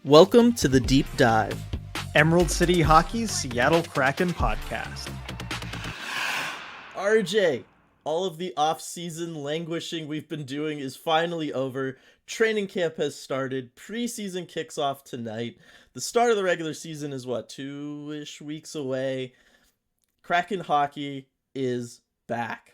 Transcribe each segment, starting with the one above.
Welcome to the Deep Dive, Emerald City Hockey's Seattle Kraken podcast. RJ. All of the off-season languishing we've been doing is finally over. Training camp has started. Preseason kicks off tonight. The start of the regular season is what, 2-ish weeks away. Kraken hockey is back.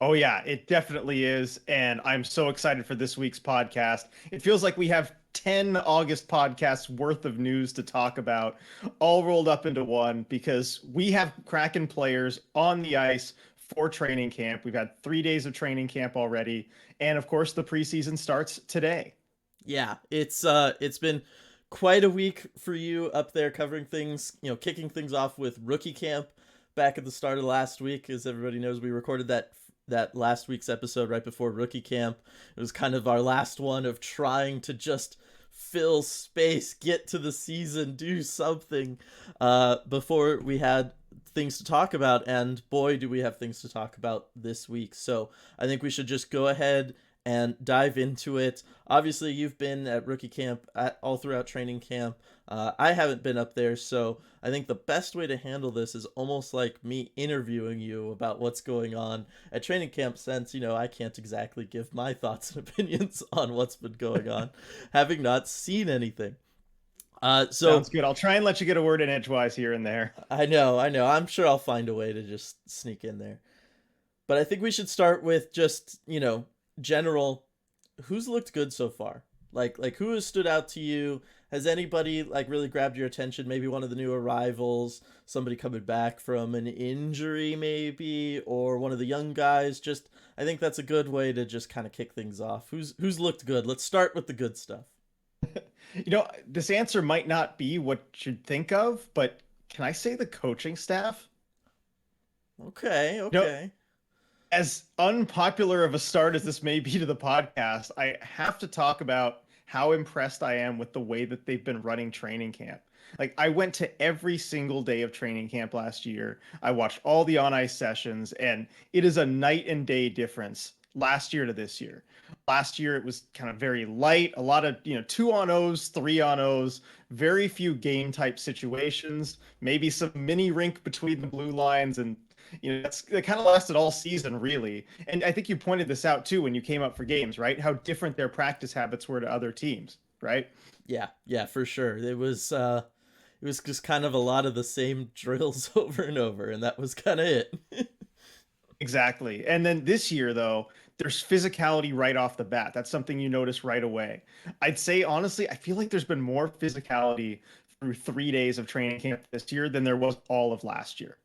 Oh yeah, it definitely is, and I'm so excited for this week's podcast. It feels like we have 10 August podcasts worth of news to talk about, all rolled up into one, because we have Kraken players on the ice for training camp. We've had 3 days of training camp already, and of course the preseason starts today. Yeah, it's been quite a week for you up there covering things, kicking things off with rookie camp back at the start of last week. As everybody knows, we recorded that last week's episode right before rookie camp. It was kind of our last one of trying to just fill space, get to the season, do something before we had things to talk about. And boy, do we have things to talk about this week. So I think we should just go ahead and dive into it. Obviously, you've been at rookie camp all throughout training camp. I haven't been up there, so I think the best way to handle this is almost like me interviewing you about what's going on at training camp, since, I can't exactly give my thoughts and opinions on what's been going on, having not seen anything. Sounds good. I'll try and let you get a word in edgewise here and there. I know. I'm sure I'll find a way to just sneak in there. But I think we should start with just, general, who's looked good so far? Like who has stood out to you? Has anybody really grabbed your attention? Maybe one of the new arrivals, somebody coming back from an injury maybe, or one of the young guys. Just, I think that's a good way to just kind of kick things off. Who's looked good? Let's start with the good stuff. This answer might not be what you'd think of, but can I say the coaching staff? Okay. As unpopular of a start as this may be to the podcast, I have to talk about how impressed I am with the way that they've been running training camp. Like, I went to every single day of training camp last year. I watched all the on-ice sessions, and it is a night and day difference last year to this year. Last year, it was kind of very light, a lot of, 2-on-0s, 3-on-0s, very few game type situations, maybe some mini rink between the blue lines, and that kind of lasted all season, really. And I think you pointed this out too when you came up for games, right? How different their practice habits were to other teams, right? Yeah, for sure. It was just kind of a lot of the same drills over and over, and that was kind of it. Exactly. And then this year, though, there's physicality right off the bat. That's something you notice right away. I'd say, honestly, I feel like there's been more physicality through 3 days of training camp this year than there was all of last year.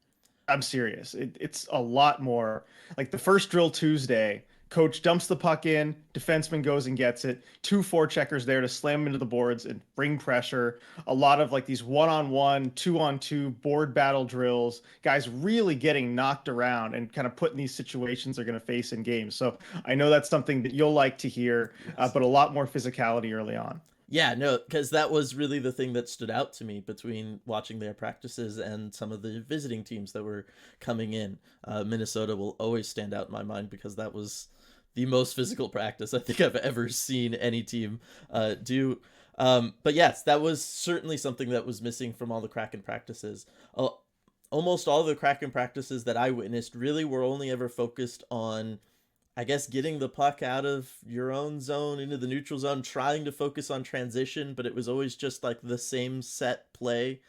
I'm serious. It's a lot more. Like the first drill Tuesday, coach dumps the puck in, defenseman goes and gets it. 2 forecheckers there to slam into the boards and bring pressure. A lot of these 1-on-1, 2-on-2 board battle drills. Guys really getting knocked around and kind of put in these situations they're going to face in games. So I know that's something that you'll like to hear, Yes. but a lot more physicality early on. Yeah, no, because that was really the thing that stood out to me between watching their practices and some of the visiting teams that were coming in. Minnesota will always stand out in my mind because that was the most physical practice I think I've ever seen any team do. But yes, that was certainly something that was missing from all the Kraken practices. Almost all the Kraken practices that I witnessed really were only ever focused on, I guess, getting the puck out of your own zone into the neutral zone, trying to focus on transition, but it was always just the same set play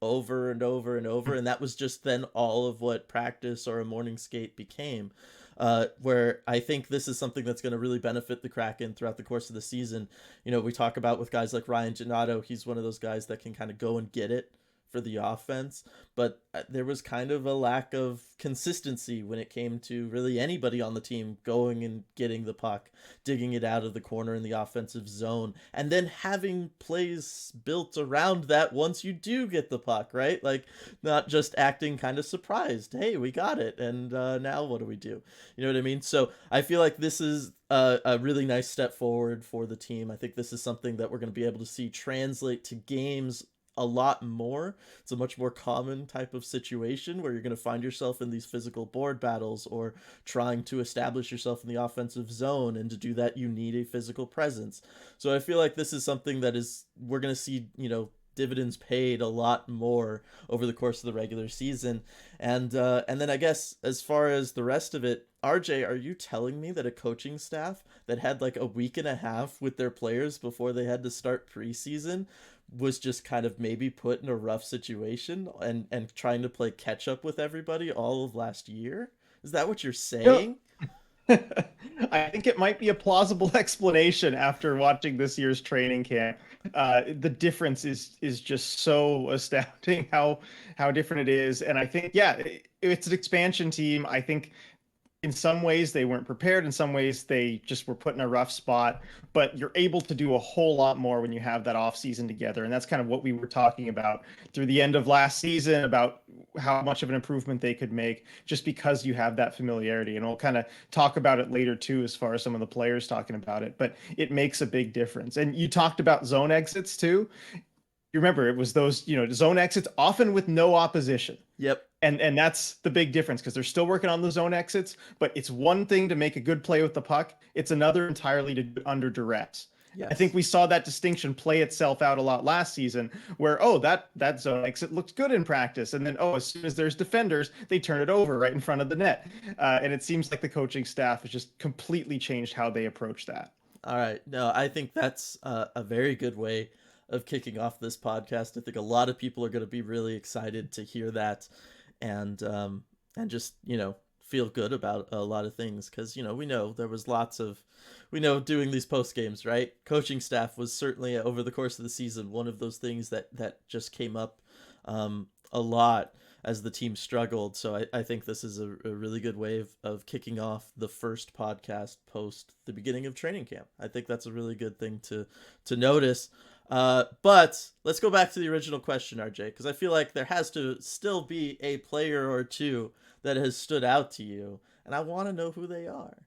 over and over and over. And that was just then all of what practice or a morning skate became. Where I think this is something that's going to really benefit the Kraken throughout the course of the season. We talk about with guys like Ryan Donato, he's one of those guys that can kind of go and get it for the offense, but there was kind of a lack of consistency when it came to really anybody on the team going and getting the puck, digging it out of the corner in the offensive zone, and then having plays built around that once you do get the puck, right? Not just acting kind of surprised. Hey, we got it, and now what do we do? You know what I mean? So I feel like this is a really nice step forward for the team. I think this is something that we're going to be able to see translate to games a lot more. It's a much more common type of situation where you're going to find yourself in these physical board battles or trying to establish yourself in the offensive zone, and to do that you need a physical presence. So I feel like this is something that is we're going to see, dividends paid a lot more over the course of the regular season. And then I guess as far as the rest of it, RJ, are you telling me that a coaching staff that had like a week and a half with their players before they had to start preseason was just kind of maybe put in a rough situation and trying to play catch up with everybody all of last year? Is that what you're saying? I think it might be a plausible explanation after watching this year's training camp. The difference is just so astounding how different it is, and I think it's an expansion team. I think in some ways they weren't prepared. In some ways they just were put in a rough spot, but you're able to do a whole lot more when you have that off season together. And that's kind of what we were talking about through the end of last season, about how much of an improvement they could make just because you have that familiarity. And we'll kind of talk about it later too, as far as some of the players talking about it, but it makes a big difference. And you talked about zone exits too. You remember it was those, zone exits often with no opposition. Yep. And that's the big difference, because they're still working on the zone exits, but it's one thing to make a good play with the puck. It's another entirely to do it under duress. Yes. I think we saw that distinction play itself out a lot last season, where, that zone exit looks good in practice. And then, as soon as there's defenders, they turn it over right in front of the net. And it seems like the coaching staff has just completely changed how they approach that. All right. No, I think that's a very good way of kicking off this podcast. I think a lot of people are going to be really excited to hear that, and just feel good about a lot of things, because we know there was doing these post games, right? Coaching staff was certainly, over the course of the season, one of those things that just came up a lot as the team struggled. So I think this is a really good way of kicking off the first podcast post the beginning of training camp. I think that's a really good thing to notice. But let's go back to the original question, RJ, because I feel like there has to still be a player or two that has stood out to you, and I want to know who they are.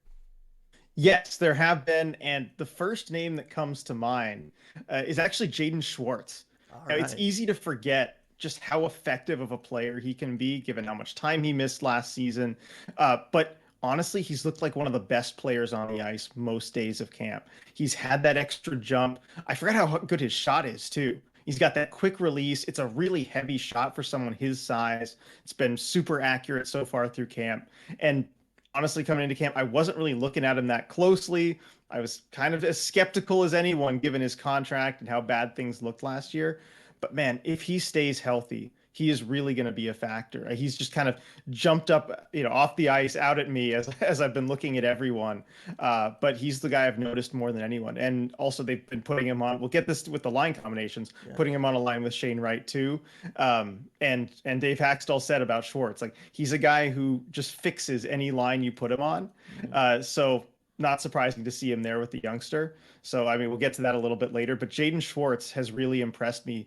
Yes, there have been, and the first name that comes to mind is actually Jaden Schwartz. Right. It's easy to forget just how effective of a player he can be, given how much time he missed last season. But honestly, he's looked like one of the best players on the ice most days of camp. He's had that extra jump. I forgot how good his shot is, too. He's got that quick release. It's a really heavy shot for someone his size. It's been super accurate so far through camp. And honestly, coming into camp, I wasn't really looking at him that closely. I was kind of as skeptical as anyone, given his contract and how bad things looked last year. But man, if he stays healthy, he is really going to be a factor. He's just kind of jumped up, off the ice out at me as I've been looking at everyone. But he's the guy I've noticed more than anyone. And also they've been putting him on, we'll get this with the line combinations, putting him on a line with Shane Wright too. And Dave Haxtell said about Schwartz, like, he's a guy who just fixes any line you put him on. So not surprising to see him there with the youngster. So, I mean, we'll get to that a little bit later, but Jaden Schwartz has really impressed me.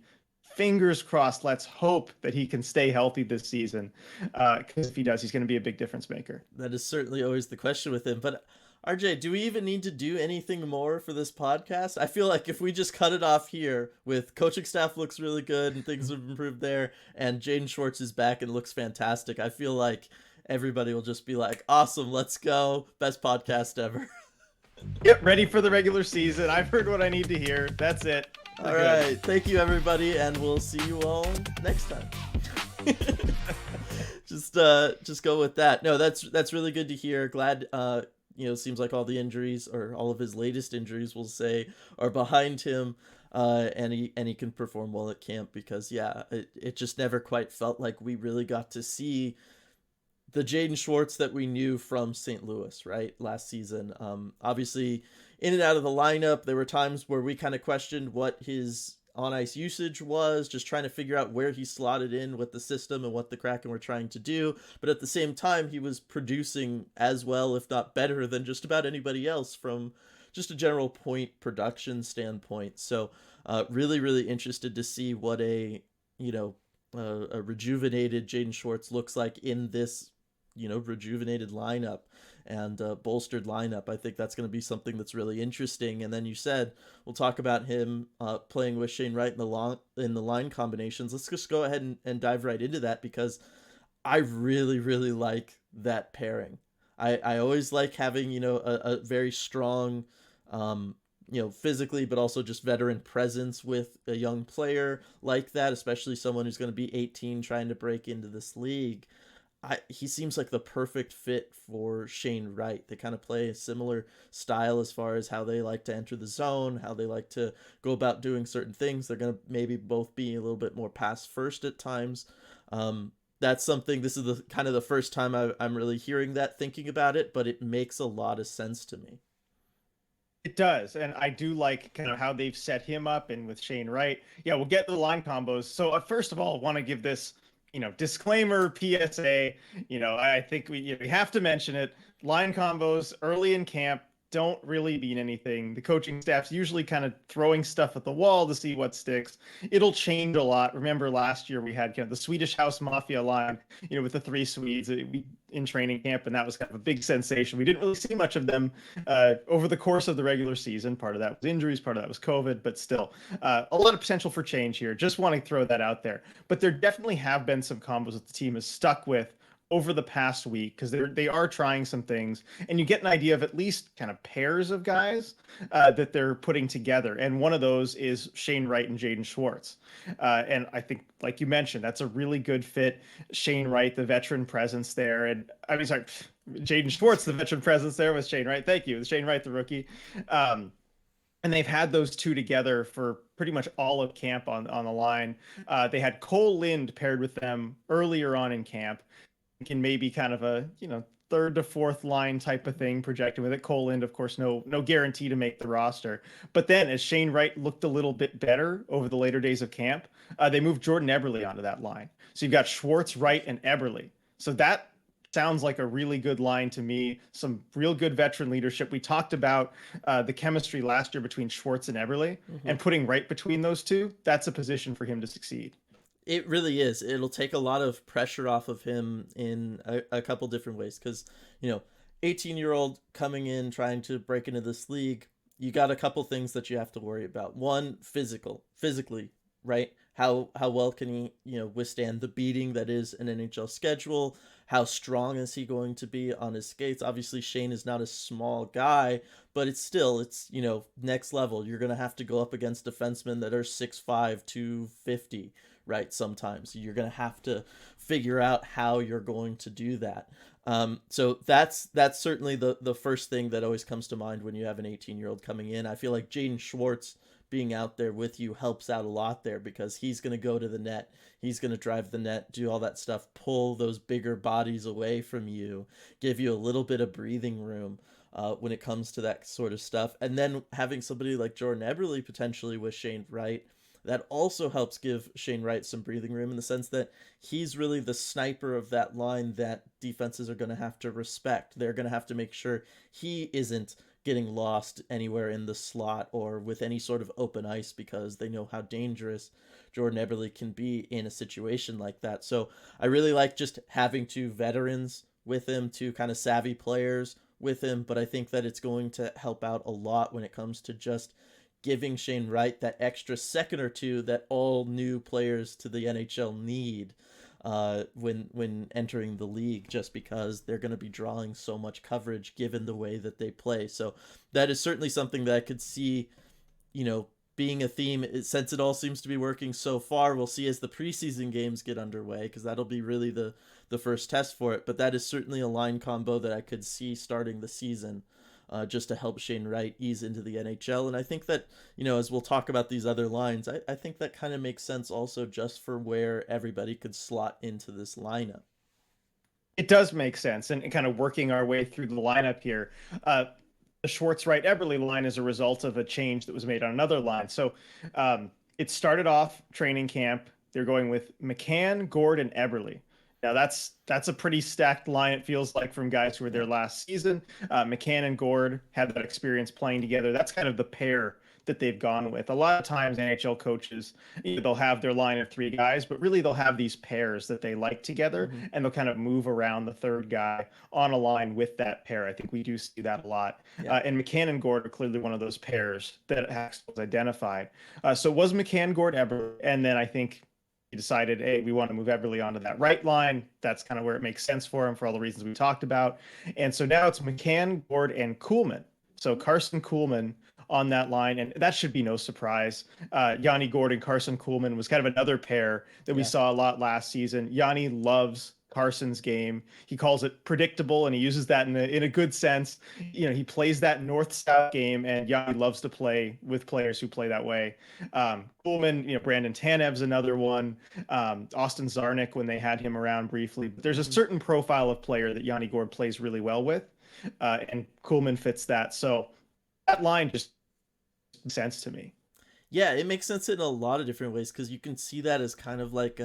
Fingers crossed. Let's hope that he can stay healthy this season, because if he does, he's going to be a big difference maker. That is certainly always the question with him. But RJ, do we even need to do anything more for this podcast? I feel like if we just cut it off here with coaching staff looks really good and things have improved there, and Jaden Schwartz is back and looks fantastic, I feel like everybody will just be like, awesome, let's go. Best podcast ever. Yep, ready for the regular season. I've heard what I need to hear. That's it. All right. Thank you, everybody, and we'll see you all next time. Just go with that. No, that's really good to hear. Glad, seems like all the injuries, or all of his latest injuries, we'll say, are behind him, and he can perform well at camp, because it just never quite felt like we really got to see the Jaden Schwartz that we knew from St. Louis, right, last season. Obviously, in and out of the lineup, there were times where we kind of questioned what his on-ice usage was, just trying to figure out where he slotted in with the system and what the Kraken were trying to do. But at the same time, he was producing as well, if not better, than just about anybody else from just a general point production standpoint. So really, really interested to see what a rejuvenated Jaden Schwartz looks like in this rejuvenated lineup and bolstered lineup. I think that's going to be something that's really interesting. And then you said we'll talk about him playing with Shane Wright in the line combinations. Let's just go ahead and dive right into that because I really really like that pairing. I always like having a very strong physically, but also just veteran presence with a young player like that, especially someone who's going to be 18 trying to break into this league. He seems like the perfect fit for Shane Wright. They kind of play a similar style as far as how they like to enter the zone, how they like to go about doing certain things. They're going to maybe both be a little bit more pass first at times. That's something. This is the kind of the first time I'm really hearing that, thinking about it, but it makes a lot of sense to me. It does, and I do like kind of how they've set him up, and with Shane Wright. Yeah, we'll get to the line combos. So first of all, I want to give this, disclaimer, PSA. I think we have to mention it. Line combos early in camp don't really mean anything. The coaching staff's usually kind of throwing stuff at the wall to see what sticks. It'll change a lot. Remember last year we had kind of the Swedish House Mafia line, with the three Swedes in training camp, and that was kind of a big sensation. We didn't really see much of them over the course of the regular season. Part of that was injuries, part of that was COVID, but still a lot of potential for change here. Just want to throw that out there. But there definitely have been some combos that the team is stuck with over the past week because they are trying some things, and you get an idea of at least kind of pairs of guys that they're putting together. And one of those is Shane Wright and Jaden Schwartz. And I think, like you mentioned, that's a really good fit. Shane Wright, the veteran presence there, and I mean, sorry, Jaden Schwartz, the veteran presence there with Shane Wright. Thank you, Shane Wright, the rookie. And they've had those two together for pretty much all of camp on the line. They had Cole Lind paired with them earlier on in camp. Can maybe kind of a third to fourth line type of thing projected with it. Coleman, of course, no guarantee to make the roster. But then as Shane Wright looked a little bit better over the later days of camp, they moved Jordan Eberle onto that line. So you've got Schwartz, Wright, and Eberle. So that sounds like a really good line to me. Some real good veteran leadership. We talked about the chemistry last year between Schwartz and Eberle, and putting Wright between those two, that's a position for him to succeed. It really is. It'll take a lot of pressure off of him in a couple different ways because, 18-year-old coming in trying to break into this league, you got a couple things that you have to worry about. One, physically, right? How well can he, withstand the beating that is an NHL schedule? How strong is he going to be on his skates? Obviously, Shane is not a small guy, but it's next level. You're going to have to go up against defensemen that are 6'5", 250, right? Sometimes you're going to have to figure out how you're going to do that. So that's certainly the first thing that always comes to mind when you have an 18-year-old coming in. I feel like Jaden Schwartz being out there with you helps out a lot there because he's going to go to the net. He's going to drive the net, do all that stuff, pull those bigger bodies away from you, give you a little bit of breathing room when it comes to that sort of stuff. And then having somebody like Jordan Eberle potentially with Shane Wright, that also helps give Shane Wright some breathing room in the sense that he's really the sniper of that line that defenses are going to have to respect. They're going to have to make sure he isn't getting lost anywhere in the slot or with any sort of open ice because they know how dangerous Jordan Eberle can be in a situation like that. So I really like just having two veterans with him, two kind of savvy players with him, but I think that it's going to help out a lot when it comes to just giving Shane Wright that extra second or two that all new players to the NHL need when entering the league, just because they're going to be drawing so much coverage given the way that they play. So that is certainly something that I could see, being a theme. Since it all seems to be working so far, we'll see as the preseason games get underway, because that'll be really the first test for it. But that is certainly a line combo that I could see starting the season. Just to help Shane Wright ease into the NHL. And I think that, as we'll talk about these other lines, I think that kind of makes sense also just for where everybody could slot into this lineup. It does make sense. And kind of working our way through the lineup here, the Schwartz Wright Eberle line is a result of a change that was made on another line. So it started off training camp. They're going with McCann, Gord, and Eberle. Now that's a pretty stacked line, it feels like, from guys who were there last season. McCann and Gord had that experience playing together. That's kind of the pair that they've gone with. A lot of times NHL coaches, they'll have their line of three guys, but really they'll have these pairs that they like together, Mm-hmm. and they'll kind of move around the third guy on a line with that pair. I think we do see that a lot. Yeah. And McCann and Gord are clearly one of those pairs that Haxtell has identified. So it was McCann, Gord, Eberle, and then I think he decided, hey, we want to move Eberle onto that right line. That's kind of where it makes sense for him for all the reasons we talked about. And so now it's McCann, Gord, and Coleman. So Carson, Coleman on that line, and that should be no surprise. Yani Gord and Carson Coleman was kind of another pair that we saw a lot last season. Yani loves Carson's game. He calls it predictable, and he uses that in a good sense. He plays that north-south game, and Yani loves to play with players who play that way. Coleman, Brandon Tanev's another one. Austin Zarnik, when they had him around briefly. But there's a certain profile of player that Yani Gord plays really well with, and Coleman fits that. So that line just makes sense to me. Yeah, it makes sense in a lot of different ways because you can see that as kind of like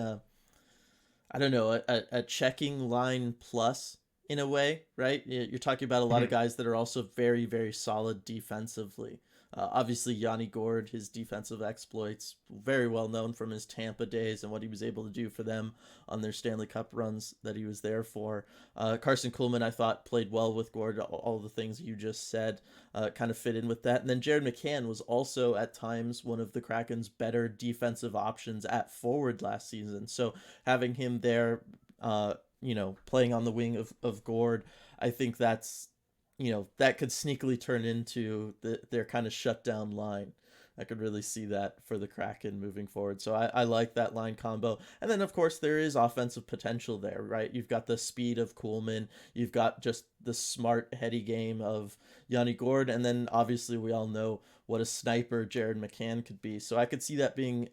I don't know, a checking line plus in a way, right? You're talking about a lot of guys that are also very, very solid defensively. Obviously, Yani Gord, his defensive exploits, very well known from his Tampa days and what he was able to do for them on their Stanley Cup runs that he was there for. Carson Coleman, I thought, played well with Gord. All the things you just said kind of fit in with that. And then Jared McCann was also at times one of the Kraken's better defensive options at forward last season. So having him there, playing on the wing of Gord, I think that's that could sneakily turn into their kind of shutdown line. I could really see that for the Kraken moving forward. So I like that line combo. And then, of course, there is offensive potential there, right? You've got the speed of Coleman. You've got just the smart, heady game of Yani Gord. And then, obviously, we all know what a sniper Jared McCann could be. So I could see that being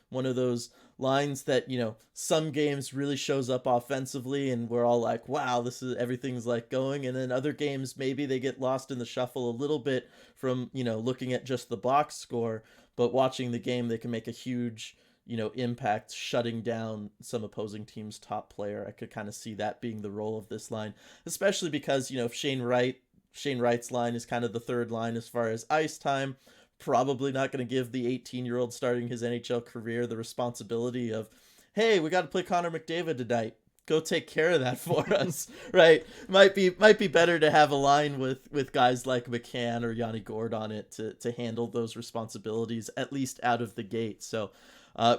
one of those lines that some games really shows up offensively and we're all like, wow, this is everything's like going, and then other games maybe they get lost in the shuffle a little bit from looking at just the box score, but watching the game they can make a huge impact shutting down some opposing team's top player. I could kind of see that being the role of this line, especially because if Shane Wright's line is kind of the third line as far as ice time, probably not going to give the 18-year-old starting his NHL career the responsibility of, hey, we got to play Connor McDavid tonight. Go take care of that for us, right? Might be better to have a line with guys like McCann or Yani Gord on it to handle those responsibilities, at least out of the gate. So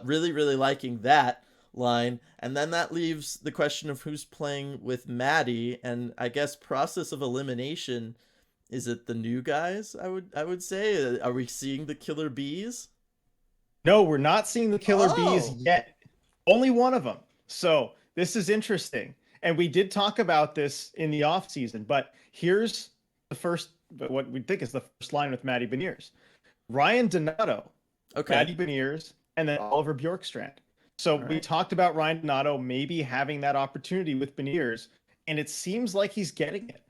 really, really liking that line. And then that leaves the question of who's playing with Maddie, and I guess process of elimination. Is it the new guys? I would say. Are we seeing the Killer Bees? No, we're not seeing the Killer Bees yet. Only one of them. So this is interesting. And we did talk about this in the off season, but here's what we think is the first line with Maddie Veneers. Ryan Donato, Maddie Veneers, and then Oliver Bjorkstrand. So we talked about Ryan Donato maybe having that opportunity with Beniers, and it seems like he's getting it.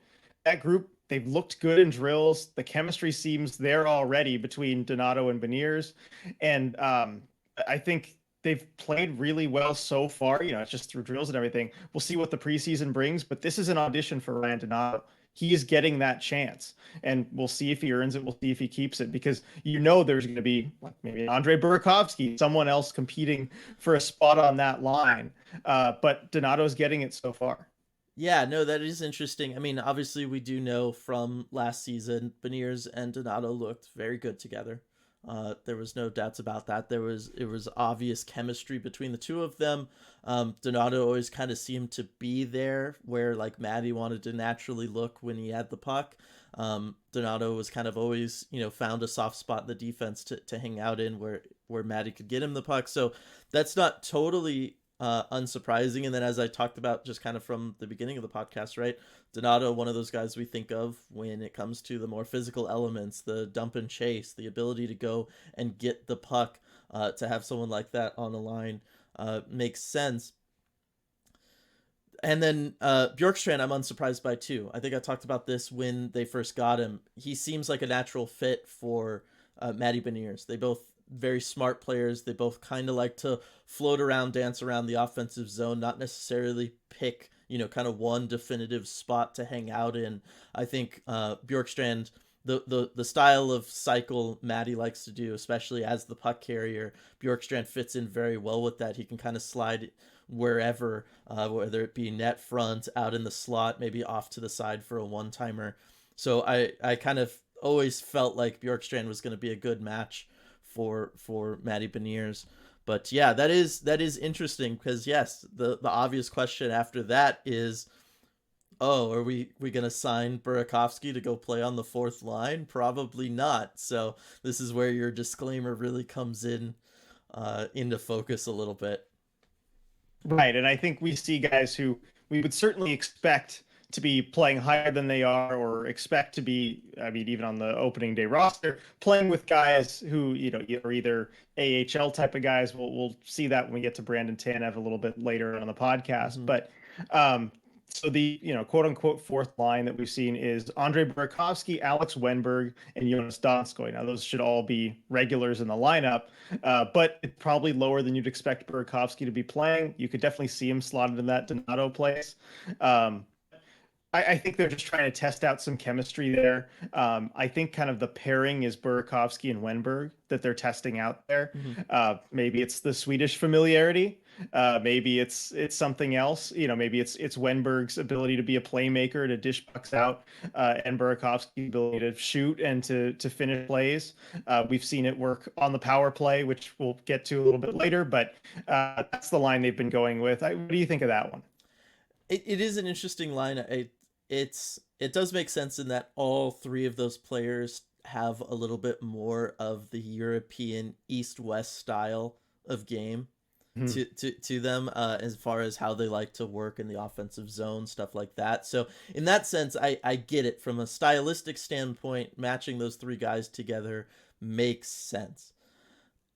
That group, they've looked good in drills. The chemistry seems there already between Donato and Beniers. And I think they've played really well so far. It's just through drills and everything. We'll see what the preseason brings, but this is an audition for Ryan Donato. He is getting that chance, and we'll see if he earns it. We'll see if he keeps it, because there's going to be maybe Andre Burakovsky, someone else competing for a spot on that line. But Donato's getting it so far. Yeah, no, that is interesting. I mean, obviously, we do know from last season, Beniers and Donato looked very good together. There was no doubts about that. It was obvious chemistry between the two of them. Donato always kind of seemed to be there where like Maddie wanted to naturally look when he had the puck. Donato was kind of always found a soft spot in the defense to hang out in where Maddie could get him the puck. So that's not totally unsurprising. And then, as I talked about just kind of from the beginning of the podcast, right, Donato, one of those guys we think of when it comes to the more physical elements, the dump and chase, the ability to go and get the puck, to have someone like that on the line makes sense. And then Bjorkstrand, I'm unsurprised by too. I think I talked about this when they first got him. He seems like a natural fit for Maddie Veneers. They both very smart players. They both kind of like to float around, dance around the offensive zone, not necessarily pick, kind of one definitive spot to hang out in. I think Bjorkstrand the style of cycle Maddie likes to do, especially as the puck carrier. Bjorkstrand fits in very well with that. He can kind of slide wherever, whether it be net front, out in the slot, maybe off to the side for a one-timer. So I kind of always felt like Bjorkstrand was going to be a good match for Maddie Veneers. But yeah, that is interesting because yes, the obvious question after that is, oh, are we gonna sign Burakovsky to go play on the fourth line? Probably not. So this is where your disclaimer really comes in into focus a little bit. Right, and I think we see guys who we would certainly expect to be playing higher than they are, or expect to be, I mean, even on the opening day roster, playing with guys who, are either AHL type of guys. We'll see that when we get to Brandon Tanev a little bit later on the podcast. Mm-hmm. But so the, quote unquote fourth line that we've seen is Andre Burakovsky, Alex Wenberg, and Jonas Donskoy. Now those should all be regulars in the lineup, but it's probably lower than you'd expect Burakovsky to be playing. You could definitely see him slotted in that Donato place. I think they're just trying to test out some chemistry there. I think kind of the pairing is Burakovsky and Wenberg that they're testing out there. Mm-hmm. Maybe it's the Swedish familiarity. Maybe it's something else. Maybe it's Wenberg's ability to be a playmaker, to dish pucks out, and Burakovsky's ability to shoot and to finish plays. We've seen it work on the power play, which we'll get to a little bit later. But that's the line they've been going with. What do you think of that one? It is an interesting line. It does make sense in that all three of those players have a little bit more of the European East-West style of game to them, as far as how they like to work in the offensive zone, stuff like that. So in that sense, I get it. From a stylistic standpoint, matching those three guys together makes sense.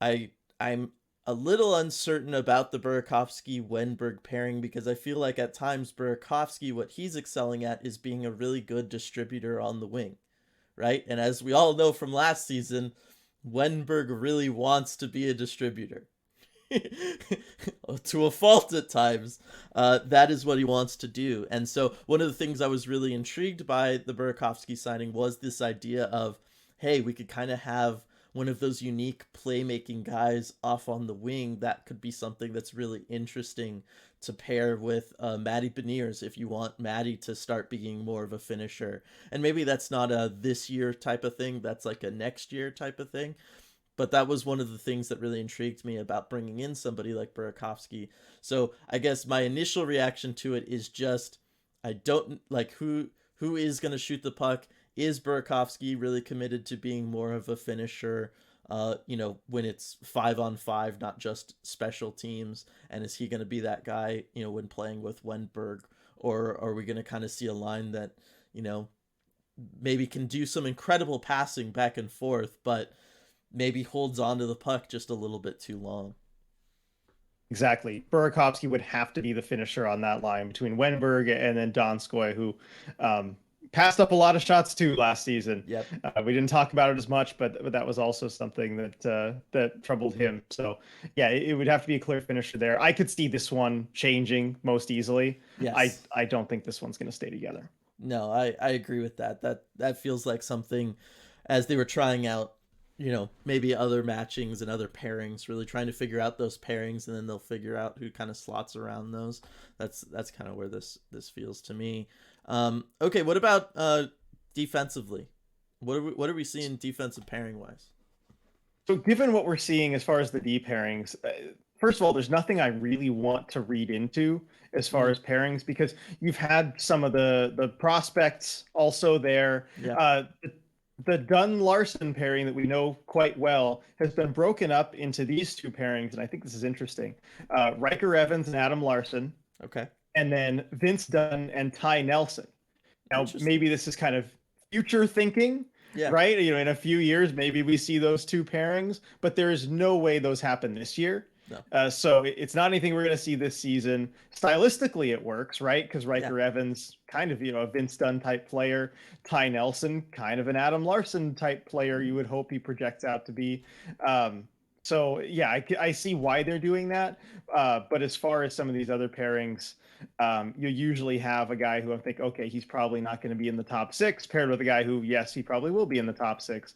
I'm a little uncertain about the Burakovsky-Wenberg pairing because I feel like at times Burakovsky, what he's excelling at is being a really good distributor on the wing, right? And as we all know from last season, Wenberg really wants to be a distributor. To a fault at times. That is what he wants to do. And so one of the things I was really intrigued by the Burakovsky signing was this idea of, hey, we could kind of have one of those unique playmaking guys off on the wing. That could be something that's really interesting to pair with Maddie Beniers if you want Maddie to start being more of a finisher. And maybe that's not a this year type of thing. That's like a next year type of thing. But that was one of the things that really intrigued me about bringing in somebody like Burakovsky. So I guess my initial reaction to it is just, I don't like who is going to shoot the puck. Is Burakovsky really committed to being more of a finisher, when it's 5-on-5, not just special teams? And is he going to be that guy, when playing with Wenberg? Or are we going to kind of see a line that, maybe can do some incredible passing back and forth, but maybe holds on to the puck just a little bit too long? Exactly. Burakovsky would have to be the finisher on that line between Wenberg and then Donskoy, who passed up a lot of shots too last season. Yep. We didn't talk about it as much, but that was also something that troubled him. So yeah, it would have to be a clear finisher there. I could see this one changing most easily. Yes. I don't think this one's going to stay together. No, I agree with that. That feels like something, as they were trying out, maybe other matchings and other pairings, really trying to figure out those pairings, and then they'll figure out who kind of slots around those. That's kind of where this feels to me. Okay, what about defensively? What are we seeing defensive pairing wise? So given what we're seeing as far as the D pairings, first of all, there's nothing I really want to read into as far as pairings, because you've had some of the prospects also there. Yeah. The Dunn-Larson pairing that we know quite well has been broken up into these two pairings, and I think this is interesting. Riker Evans and Adam Larson. Okay. And then Vince Dunn and Ty Nelson. Now, maybe this is kind of future thinking, right? In a few years, maybe we see those two pairings, but there is no way those happen this year. No. So it's not anything we're going to see this season. Stylistically, it works, right? Because Riker Evans, kind of, a Vince Dunn type player. Ty Nelson, kind of an Adam Larson type player, you would hope he projects out to be. So yeah, I see why they're doing that. But as far as some of these other pairings, you usually have a guy who I think, okay, he's probably not going to be in the top six, paired with a guy who, yes, he probably will be in the top six.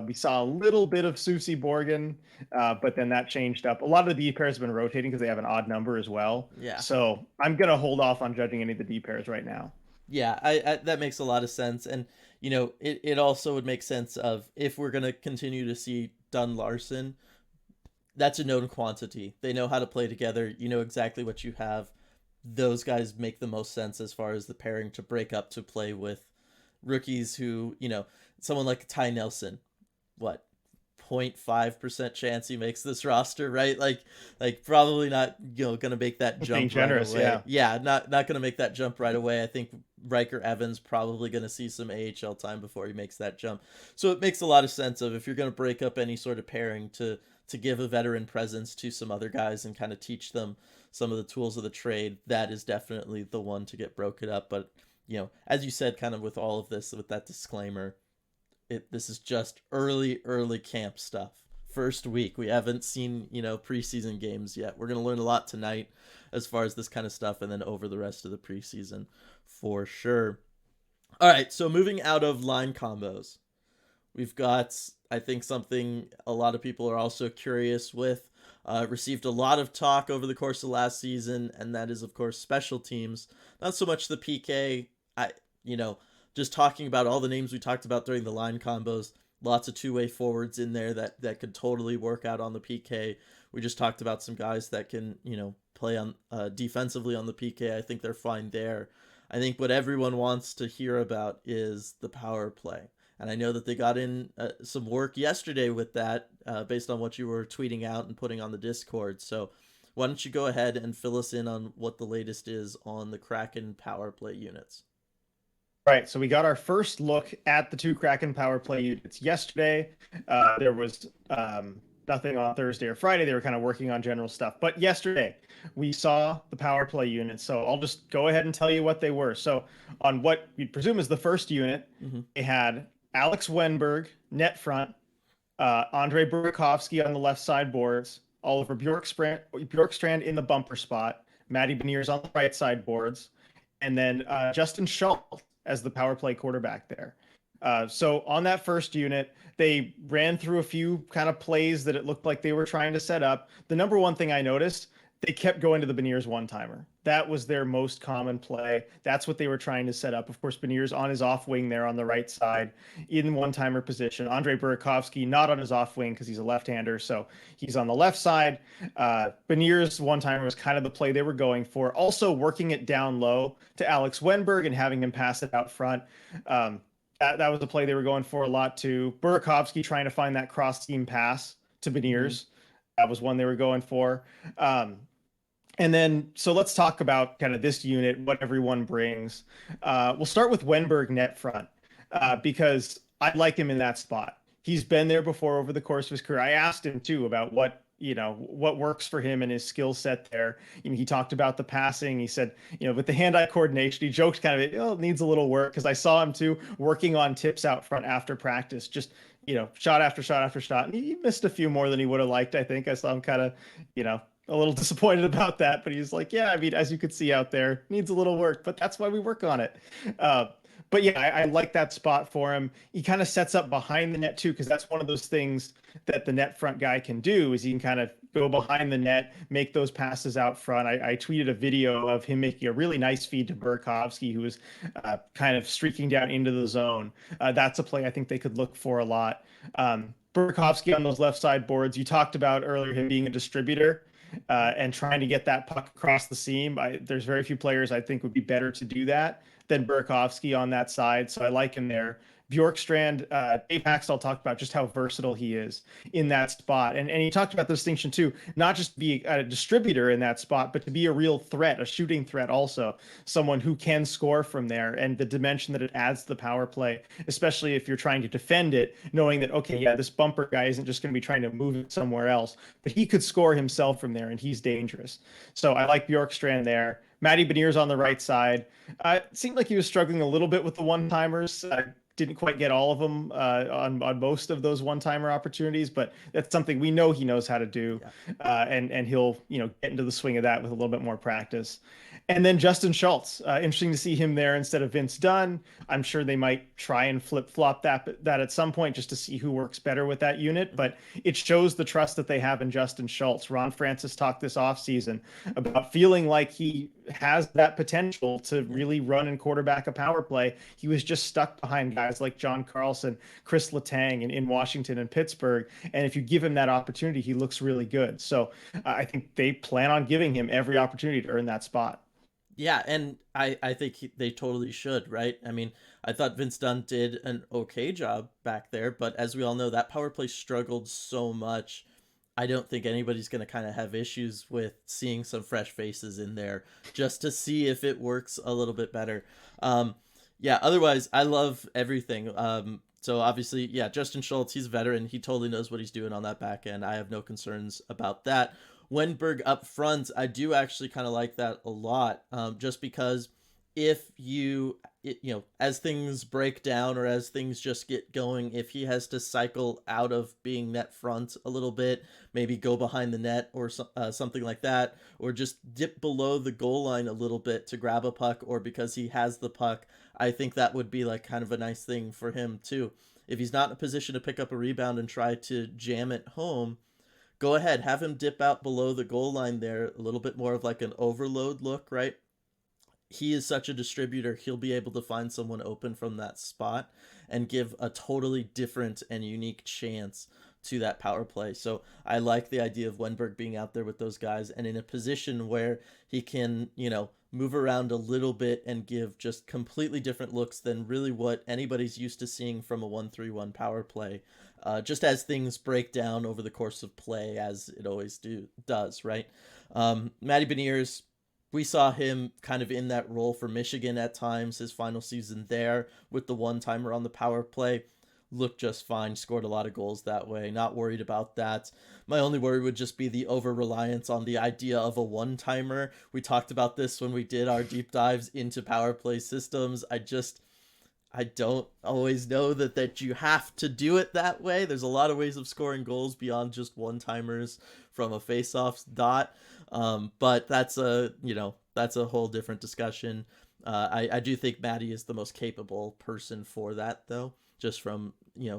We saw a little bit of Susie Borgen, but then that changed up. A lot of the D pairs have been rotating because they have an odd number as well. Yeah. So I'm going to hold off on judging any of the D pairs right now. Yeah, I that makes a lot of sense. And it also would make sense of if we're gonna continue to see Dunn Larson, that's a known quantity. They know how to play together. You know exactly what you have. Those guys make the most sense as far as the pairing to break up to play with rookies who, someone like Ty Nelson, what, 0.5% chance he makes this roster, right? Like probably not, gonna make that jump Being generous, right away. yeah. Yeah, not gonna make that jump right away. I think Riker Evans probably gonna see some AHL time before he makes that jump. So it makes a lot of sense of if you're gonna break up any sort of pairing to give a veteran presence to some other guys and kind of teach them some of the tools of the trade, that is definitely the one to get broken up. But as you said, kind of with all of this, with that disclaimer, this is just early camp stuff. First week, we haven't seen preseason games yet. We're gonna learn a lot tonight as far as this kind of stuff, and then over the rest of the preseason for sure. All right, so moving out of line combos, we've got, I think, something a lot of people are also curious with. Received a lot of talk over the course of last season, and that is, of course, special teams. Not so much the PK. Just talking about all the names we talked about during the line combos. Lots of two-way forwards in there that could totally work out on the PK. We just talked about some guys that can, play on defensively on the PK. I think they're fine there. I think what everyone wants to hear about is the power play. And I know that they got in some work yesterday with that based on what you were tweeting out and putting on the Discord. So why don't you go ahead and fill us in on what the latest is on the Kraken power play units? Right, so we got our first look at the two Kraken power play units yesterday. There was nothing on Thursday or Friday. They were kind of working on general stuff. But yesterday, we saw the power play units. So I'll just go ahead and tell you what they were. So on what we presume is the first unit, they had Alex Wenberg, net front, Andre Burakovsky on the left side boards, Oliver Bjorkstrand in the bumper spot, Maddie Veneers on the right side boards, and then Justin Schultz as the power play quarterback there. So on that first unit, they ran through a few kind of plays that it looked like they were trying to set up. The number one thing I noticed, they kept going to the Beniers one-timer. That was their most common play. That's what they were trying to set up. Of course, Beniers on his off wing there on the right side in one-timer position. Andre Burakovsky not on his off wing because he's a left-hander, so he's on the left side. Beniers one-timer was kind of the play they were going for. Also working it down low to Alex Wenberg and having him pass it out front. That was a play they were going for a lot too. Burakovsky trying to find that cross-team pass to Beniers. That was one they were going for. And then, so let's talk about kind of this unit, what everyone brings. We'll start with Wenberg net front because I like him in that spot. He's been there before over the course of his career. I asked him too about what works for him and his skill set there. He talked about the passing. He said, with the hand-eye coordination, he joked kind of, it needs a little work because I saw him too working on tips out front after practice, just, shot after shot after shot. And he missed a few more than he would have liked, I think. I saw him kind of, a little disappointed about that, but he's like, yeah, I mean, as you could see out there, needs a little work, but that's why we work on it. But yeah, I like that spot for him. He kind of sets up behind the net too, because that's one of those things that the net front guy can do is he can kind of go behind the net, make those passes out front. I tweeted a video of him making a really nice feed to Burakovsky, who was kind of streaking down into the zone. That's a play I think they could look for a lot. Burakovsky on those left side boards, you talked about earlier him being a distributor. And trying to get that puck across the seam. There's very few players I think would be better to do that than Burakovsky on that side. So I like him there. Bjorkstrand, Dave Haxtell talked about just how versatile he is in that spot. And he talked about the distinction too, not just to be a distributor in that spot, but to be a real threat, a shooting threat also, someone who can score from there and the dimension that it adds to the power play, especially if you're trying to defend it, knowing that, okay, yeah, this bumper guy isn't just going to be trying to move it somewhere else, but he could score himself from there and he's dangerous. So I like Bjorkstrand there. Maddie Veneers on the right side. It seemed like he was struggling a little bit with the one-timers. didn't quite get all of them on most of those one-timer opportunities, but that's something we know he knows how to do, Yeah. and he'll get into the swing of that with a little bit more practice. And then Justin Schultz, interesting to see him there instead of Vince Dunn. I'm sure they might try and flip-flop that at some point just to see who works better with that unit, Mhm. but it shows the trust that they have in Justin Schultz. Ron Francis talked this offseason about feeling like he has that potential to Yeah. really run and quarterback a power play. He was just stuck behind guys like John Carlson, Chris Letang in Washington and Pittsburgh. And if you give him that opportunity, he looks really good. So I think they plan on giving him every opportunity to earn that spot. Yeah, and I think they totally should, right? I mean, I thought Vince Dunn did an okay job back there, but as we all know, that power play struggled so much. I don't think anybody's going to kind of have issues with seeing some fresh faces in there just to see if it works a little bit better. Um, yeah, otherwise, I love everything. So obviously, yeah, Justin Schultz, he's a veteran. He totally knows what he's doing on that back end. I have no concerns about that. Wenberg up front, I do actually kind of like that a lot, just because if as things break down or as things just get going, if he has to cycle out of being net front a little bit, maybe go behind the net or something like that, or just dip below the goal line a little bit to grab a puck, or because he has the puck, I think that would be like kind of a nice thing for him too. If he's not in a position to pick up a rebound and try to jam it home, go ahead, have him dip out below the goal line there, a little bit more of like an overload look, right? He is such a distributor, he'll be able to find someone open from that spot and give a totally different and unique chance to that power play. So I like the idea of Wenberg being out there with those guys and in a position where he can, move around a little bit and give just completely different looks than really what anybody's used to seeing from a 1-3-1 power play. Just as things break down over the course of play, as it always does, right? Maddie Veneers, we saw him kind of in that role for Michigan at times, his final season there with the one-timer on the power play. Looked just fine, scored a lot of goals that way, not worried about that. My only worry would just be the over-reliance on the idea of a one-timer. We talked about this when we did our deep dives into power play systems. I don't always know that you have to do it that way. There's a lot of ways of scoring goals beyond just one-timers from a face-off dot. But that's a whole different discussion. I do think Maddie is the most capable person for that, though, just from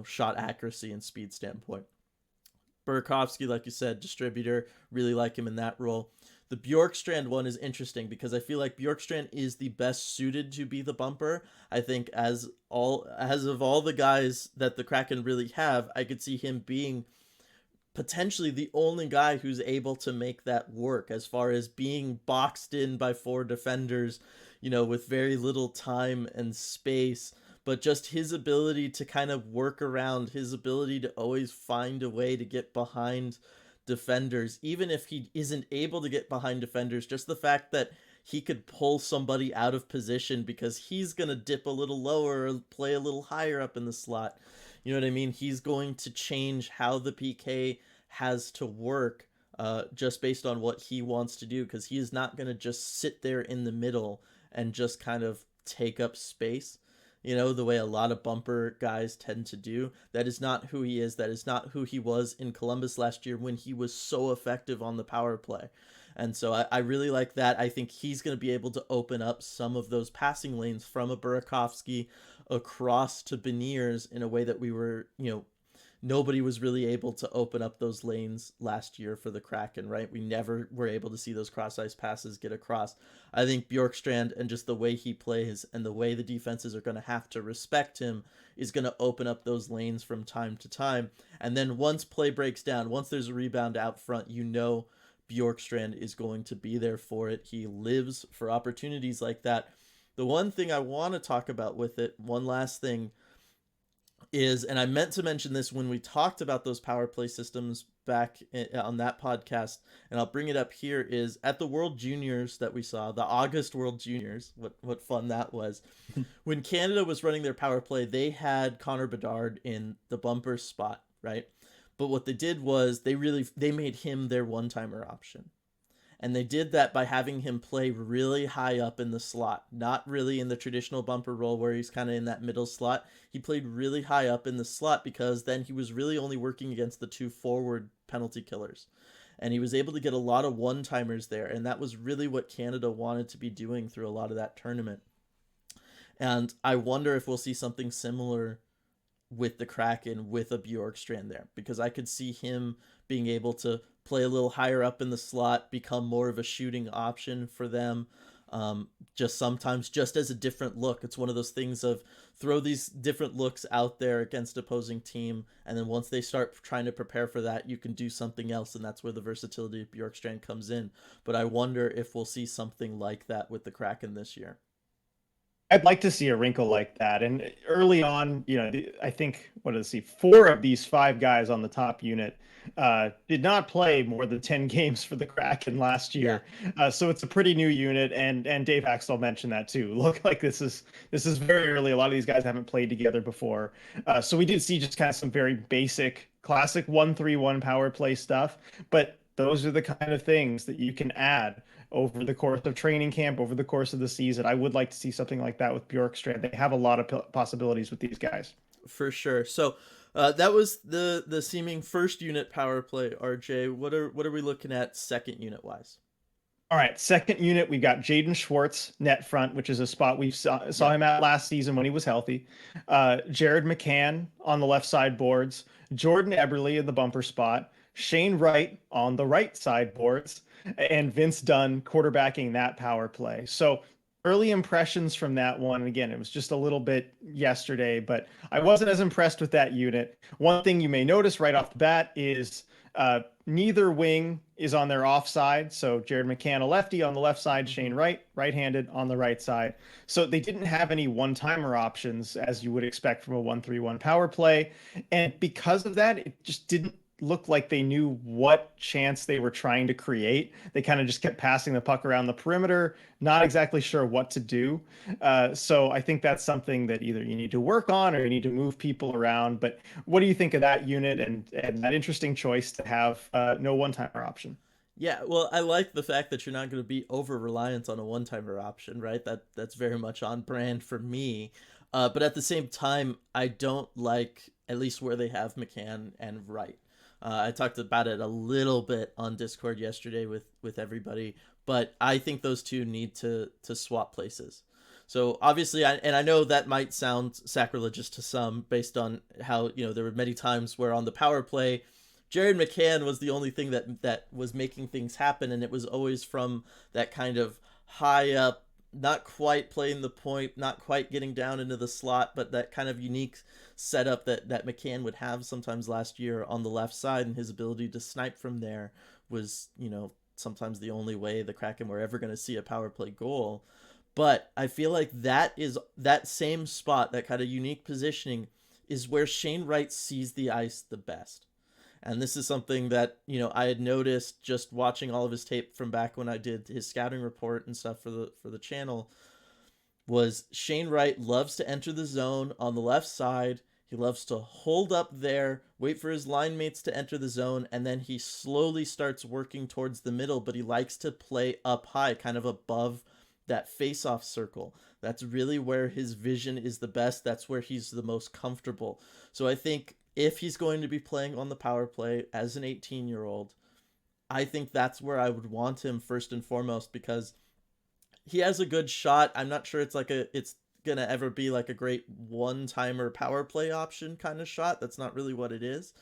shot accuracy and speed standpoint. Burakovsky, like you said, distributor, really like him in that role. The Bjorkstrand one is interesting because I feel like Bjorkstrand is the best suited to be the bumper. I think as of all the guys that the Kraken really have, I could see him being potentially the only guy who's able to make that work as far as being boxed in by four defenders, with very little time and space, but just his ability to kind of work around, his ability to always find a way to get behind defenders, even if he isn't able to get behind defenders, just the fact that he could pull somebody out of position because he's going to dip a little lower or play a little higher up in the slot. You know what I mean? He's going to change how the PK has to work just based on what he wants to do, because he is not going to just sit there in the middle and just kind of take up space, the way a lot of bumper guys tend to do. That is not who he is. That is not who he was in Columbus last year when he was so effective on the power play. And so I really like that. I think he's going to be able to open up some of those passing lanes from a Burakovsky across to Beniers in a way that we were, nobody was really able to open up those lanes last year for the Kraken, right? We never were able to see those cross-ice passes get across. I think Bjorkstrand and just the way he plays and the way the defenses are going to have to respect him is going to open up those lanes from time to time. And then once play breaks down, once there's a rebound out front, Bjorkstrand is going to be there for it. He lives for opportunities like that. The one thing I want to talk about with it, one last thing, is, and I meant to mention this when we talked about those power play systems back on that podcast, and I'll bring it up here, is at the World Juniors that we saw, the August World Juniors, what fun that was. When Canada was running their power play, they had Connor Bedard in the bumper spot, right? But what they did was they made him their one-timer option. And they did that by having him play really high up in the slot, not really in the traditional bumper role where he's kind of in that middle slot. He played really high up in the slot because then he was really only working against the two forward penalty killers. And he was able to get a lot of one-timers there, and that was really what Canada wanted to be doing through a lot of that tournament. And I wonder if we'll see something similar with the Kraken with a Bjorkstrand there, because I could see him being able to play a little higher up in the slot, become more of a shooting option for them. Just sometimes just as a different look. It's one of those things of throw these different looks out there against opposing team, and then once they start trying to prepare for that, you can do something else, and that's where the versatility of Bjorkstrand comes in. But I wonder if we'll see something like that with the Kraken this year. I'd like to see a wrinkle like that. And early on, I think, what does see, 4 of these 5 guys on the top unit did not play more than 10 games for the Kraken last year. Yeah. So it's a pretty new unit. And Dave Axtell mentioned that too. Look, like this is very early. A lot of these guys haven't played together before. So we did see just kind of some very basic, classic 1-3-1 power play stuff. But those are the kind of things that you can add over the course of training camp, over the course of the season. I would like to see something like that with Bjorkstrand. They have a lot of possibilities with these guys. For sure. So that was the seeming first unit power play, RJ. What are we looking at second unit wise? All right, second unit, we got Jaden Schwartz, net front, which is a spot we saw him at last season when he was healthy. Jared McCann on the left side boards. Jordan Eberle in the bumper spot. Shane Wright on the right side boards. And Vince Dunn quarterbacking that power play. So early impressions from that one. Again, it was just a little bit yesterday, but I wasn't as impressed with that unit. One thing you may notice right off the bat is neither wing is on their offside. So Jared McCann, a lefty on the left side, Shane Wright, right-handed on the right side. So they didn't have any one-timer options as you would expect from a 1-3-1 power play. And because of that, it just didn't look like they knew what chance they were trying to create. They kind of just kept passing the puck around the perimeter, not exactly sure what to do. So I think that's something that either you need to work on or you need to move people around. But what do you think of that unit and that interesting choice to have no one-timer option? Yeah, well, I like the fact that you're not going to be over-reliant on a one-timer option, right? That's very much on brand for me. But at the same time, I don't like at least where they have McCann and Wright. I talked about it a little bit on Discord yesterday with everybody, but I think those two need to swap places. So obviously, I know that might sound sacrilegious to some based on how, there were many times where on the power play, Jared McCann was the only thing that was making things happen, and it was always from that kind of high up, not quite playing the point, not quite getting down into the slot, but that kind of unique setup that McCann would have sometimes last year on the left side, and his ability to snipe from there was, sometimes the only way the Kraken were ever going to see a power play goal. But I feel like that same spot, that kind of unique positioning, is where Shane Wright sees the ice the best. And this is something that, I had noticed just watching all of his tape from back when I did his scouting report and stuff for the channel, was Shane Wright loves to enter the zone on the left side. He loves to hold up there, wait for his line mates to enter the zone, and then he slowly starts working towards the middle, but he likes to play up high, kind of above that face-off circle. That's really where his vision is the best. That's where he's the most comfortable. So I think if he's going to be playing on the power play as an 18-year-old, I think that's where I would want him first and foremost, because he has a good shot. I'm not sure it's gonna ever be like a great one-timer power play option kind of shot. That's not really what it is.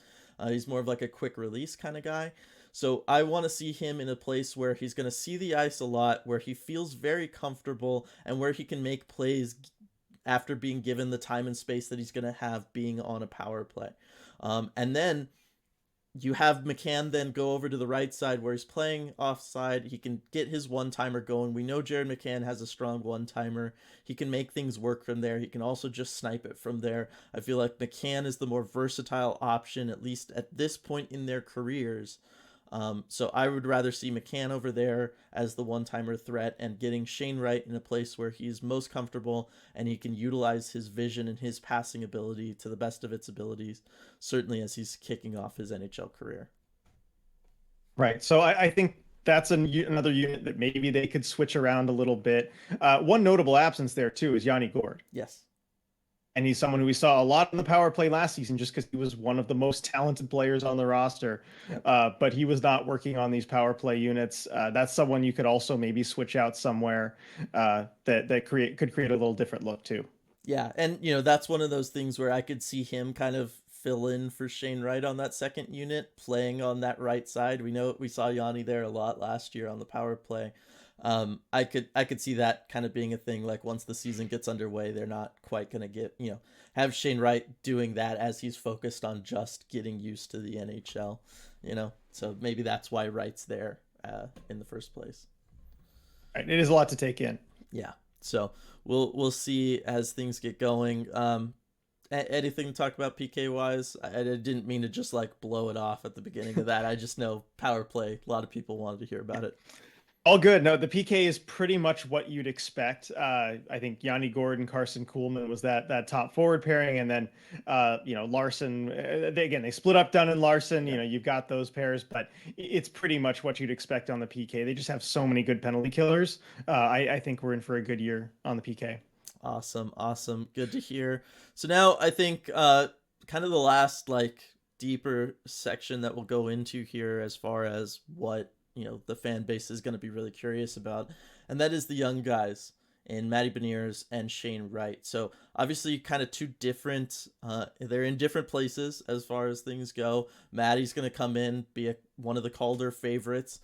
He's more of like a quick release kind of guy. So I want to see him in a place where he's going to see the ice a lot, where he feels very comfortable, and where he can make plays after being given the time and space that he's going to have being on a power play. And then you have McCann then go over to the right side where he's playing offside. He can get his one-timer going. We know Jared McCann has a strong one-timer. He can make things work from there. He can also just snipe it from there. I feel like McCann is the more versatile option, at least at this point in their careers. So I would rather see McCann over there as the one-timer threat and getting Shane Wright in a place where he's most comfortable and he can utilize his vision and his passing ability to the best of its abilities, certainly as he's kicking off his NHL career. Right. So I think that's another unit that maybe they could switch around a little bit. One notable absence there too is Yani Gord. Yes. And he's someone who we saw a lot in the power play last season just because he was one of the most talented players on the roster. Yep. But he was not working on these power play units. That's someone you could also maybe switch out somewhere that could create a little different look too. Yeah, and that's one of those things where I could see him kind of fill in for Shane Wright on that second unit, playing on that right side. We saw Yanni there a lot last year on the power play. I could see that kind of being a thing. Like once the season gets underway, they're not quite gonna have Shane Wright doing that as he's focused on just getting used to the NHL. So maybe that's why Wright's there in the first place. Right. It is a lot to take in. Yeah. So we'll see as things get going. Anything to talk about PK wise? I didn't mean to just like blow it off at the beginning of that. I just know power play. A lot of people wanted to hear about it. All good. No, the PK is pretty much what you'd expect. I think Yani Gord and Carson Coleman was that top forward pairing, and then Larson. They split up Dunn and Larson. Yeah. You've got those pairs, but it's pretty much what you'd expect on the PK. They just have so many good penalty killers. I think we're in for a good year on the PK. Awesome. Good to hear. So now I think kind of the last like deeper section that we'll go into here as far as what the fan base is going to be really curious about, and that is the young guys in Maddie Veneers and Shane Wright. So obviously kind of two different, they're in different places as far as things go. Maddie's going to come in, be one of the Calder favorites.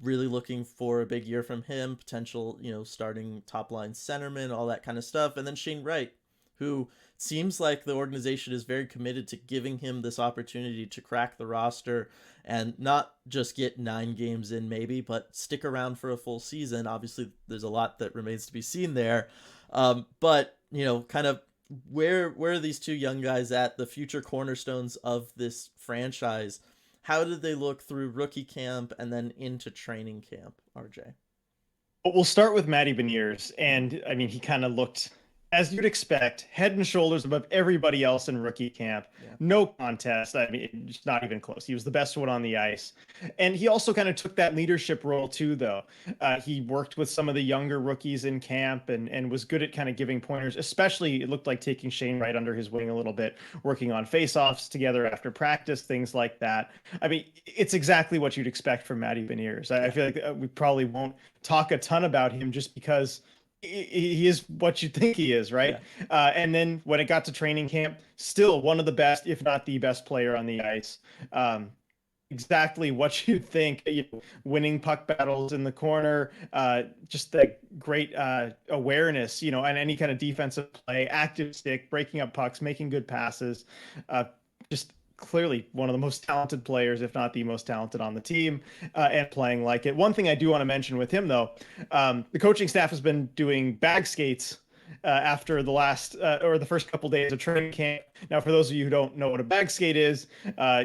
Really looking for a big year from him, potential, starting top line centerman, all that kind of stuff. And then Shane Wright, who seems like the organization is very committed to giving him this opportunity to crack the roster and not just get 9 games in maybe, but stick around for a full season. Obviously, there's a lot that remains to be seen there. But, kind of where are these two young guys at, the future cornerstones of this franchise? How did they look through rookie camp and then into training camp, RJ? We'll start with Maddie Veneers, and I mean, he kind of looked, as you'd expect, head and shoulders above everybody else in rookie camp. Yeah. No contest. I mean, it's not even close. He was the best one on the ice. And he also kind of took that leadership role too, though. He worked with some of the younger rookies in camp and was good at kind of giving pointers, especially it looked like taking Shane Wright under his wing a little bit, working on face-offs together after practice, things like that. I mean, it's exactly what you'd expect from Maddie Veneers. I feel like we probably won't talk a ton about him just because he is what you think he is, right? Yeah. And then when it got to training camp, still one of the best, if not the best player on the ice. Exactly what you think, winning puck battles in the corner, just the great awareness, and any kind of defensive play, active stick, breaking up pucks, making good passes, just clearly one of the most talented players, if not the most talented on the team, and playing like it. One thing I do want to mention with him, though, the coaching staff has been doing bag skates after the last or the first couple days of training camp. Now, for those of you who don't know what a bag skate is,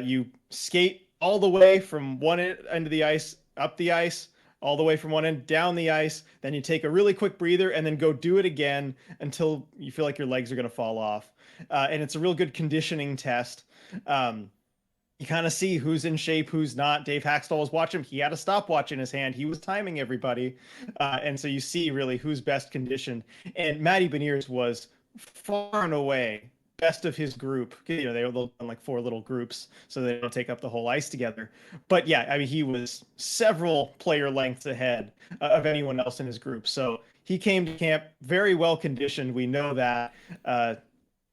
you skate all the way from one end of the ice, up the ice, all the way from one end down the ice. Then you take a really quick breather and then go do it again until you feel like your legs are going to fall off. And it's a real good conditioning test. You kind of see who's in shape, who's not. Dave Haxtell was watching. He had a stopwatch in his hand. He was timing everybody. And so you see really who's best conditioned. And Maddie Beniers was far and away best of his group. They were in like 4 little groups, so they don't take up the whole ice together. But yeah, I mean, he was several player lengths ahead of anyone else in his group. So he came to camp very well conditioned. We know that.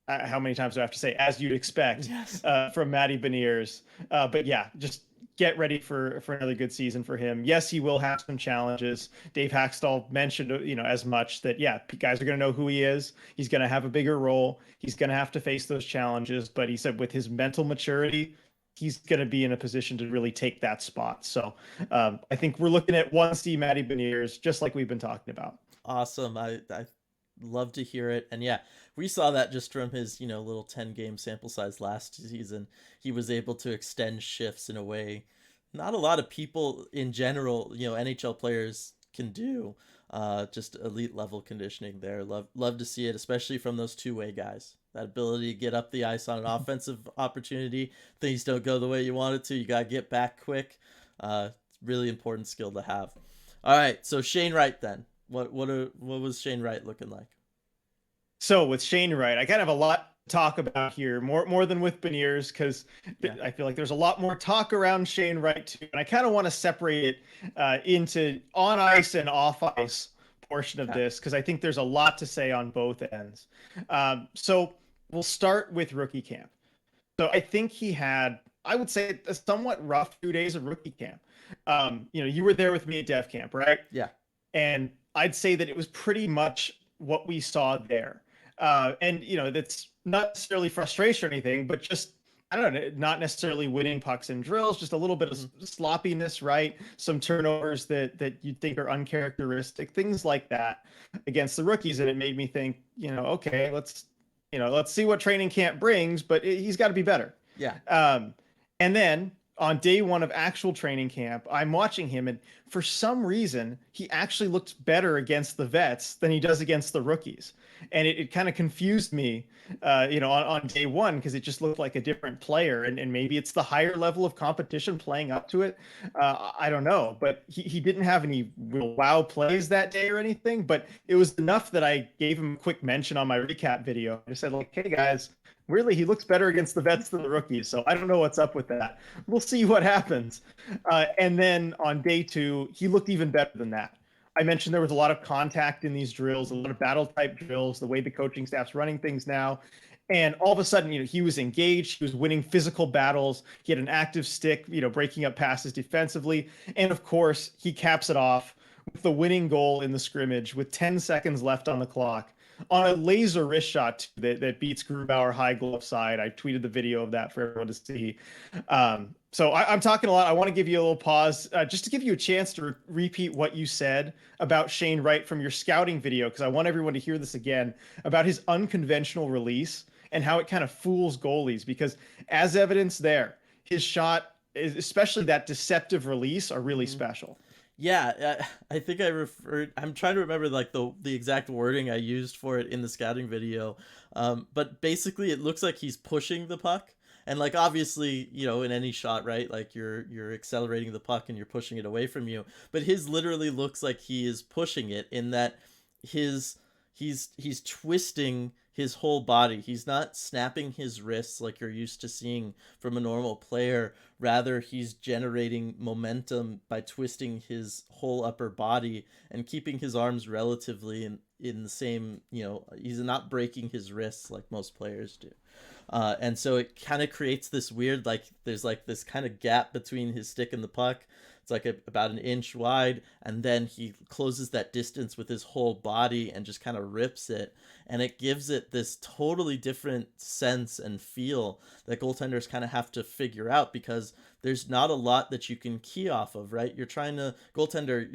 How many times do I have to say, as you'd expect, yes. From Maddie Veneers. But yeah, just get ready for another good season for him. Yes, he will have some challenges. Dave Haxtell mentioned, as much that, yeah, guys are going to know who he is. He's going to have a bigger role. He's going to have to face those challenges. But he said with his mental maturity, he's going to be in a position to really take that spot. So I think we're looking at 1C Maddie Veneers, just like we've been talking about. Awesome. I love to hear it. And yeah, we saw that just from his, little 10-game sample size last season. He was able to extend shifts in a way not a lot of people in general, NHL players can do. Just elite level conditioning there. Love to see it, especially from those two-way guys. That ability to get up the ice on an offensive opportunity. Things don't go the way you want it to. You got to get back quick. It's really important skill to have. All right, so Shane Wright then. What was Shane Wright looking like? So with Shane Wright, I kind of have a lot to talk about here, more than with Beniers, because Yeah. I feel like there's a lot more talk around Shane Wright too, and I kind of want to separate it into on ice and off ice portion of Okay. this, because I think there's a lot to say on both ends. So we'll start with rookie camp. So I think he had, I would say, a somewhat rough 2 days of rookie camp. You were there with me at Dev Camp, right? Yeah. And I'd say that it was pretty much what we saw there. And that's not necessarily frustration or anything, but just I don't know, not necessarily winning pucks and drills, just a little bit of sloppiness, right? Some turnovers that you'd think are uncharacteristic, things like that against the rookies. And it made me think, okay, let's see what training camp brings, but he's got to be better. Yeah. And then on day one of actual training camp, I'm watching him, and for some reason, he actually looks better against the vets than he does against the rookies. And it kind of confused me, on day one, because it just looked like a different player. And maybe it's the higher level of competition playing up to it. I don't know. But he didn't have any real wow plays that day or anything. But it was enough that I gave him a quick mention on my recap video. I said, like, hey, guys, really, he looks better against the vets than the rookies. So I don't know what's up with that. We'll see what happens. And then on day two, he looked even better than that. I mentioned there was a lot of contact in these drills, a lot of battle type drills, the way the coaching staff's running things now. And all of a sudden, he was engaged. He was winning physical battles. He had an active stick, breaking up passes defensively. And of course, he caps it off with the winning goal in the scrimmage with 10 seconds left on the clock on a laser wrist shot that beats Grubauer high glove side. I tweeted the video of that for everyone to see. So I'm talking a lot. I want to give you a little pause just to give you a chance to repeat what you said about Shane Wright from your scouting video, because I want everyone to hear this again about his unconventional release and how it kind of fools goalies, because as evidence there, his shot, especially that deceptive release, are really special. Yeah, I think I'm trying to remember like the exact wording I used for it in the scouting video. But basically it looks like he's pushing the puck. And like obviously, in any shot, right? Like you're accelerating the puck and you're pushing it away from you. But his literally looks like he is pushing it, in that he's twisting his whole body. He's not snapping his wrists like you're used to seeing from a normal player. Rather, he's generating momentum by twisting his whole upper body and keeping his arms relatively in the same, he's not breaking his wrists like most players do. And so it kind of creates this weird, like, there's like this kind of gap between his stick and the puck. It's like about an inch wide, and then he closes that distance with his whole body and just kind of rips it. And it gives it this totally different sense and feel that goaltenders kind of have to figure out, because there's not a lot that you can key off of, right? You're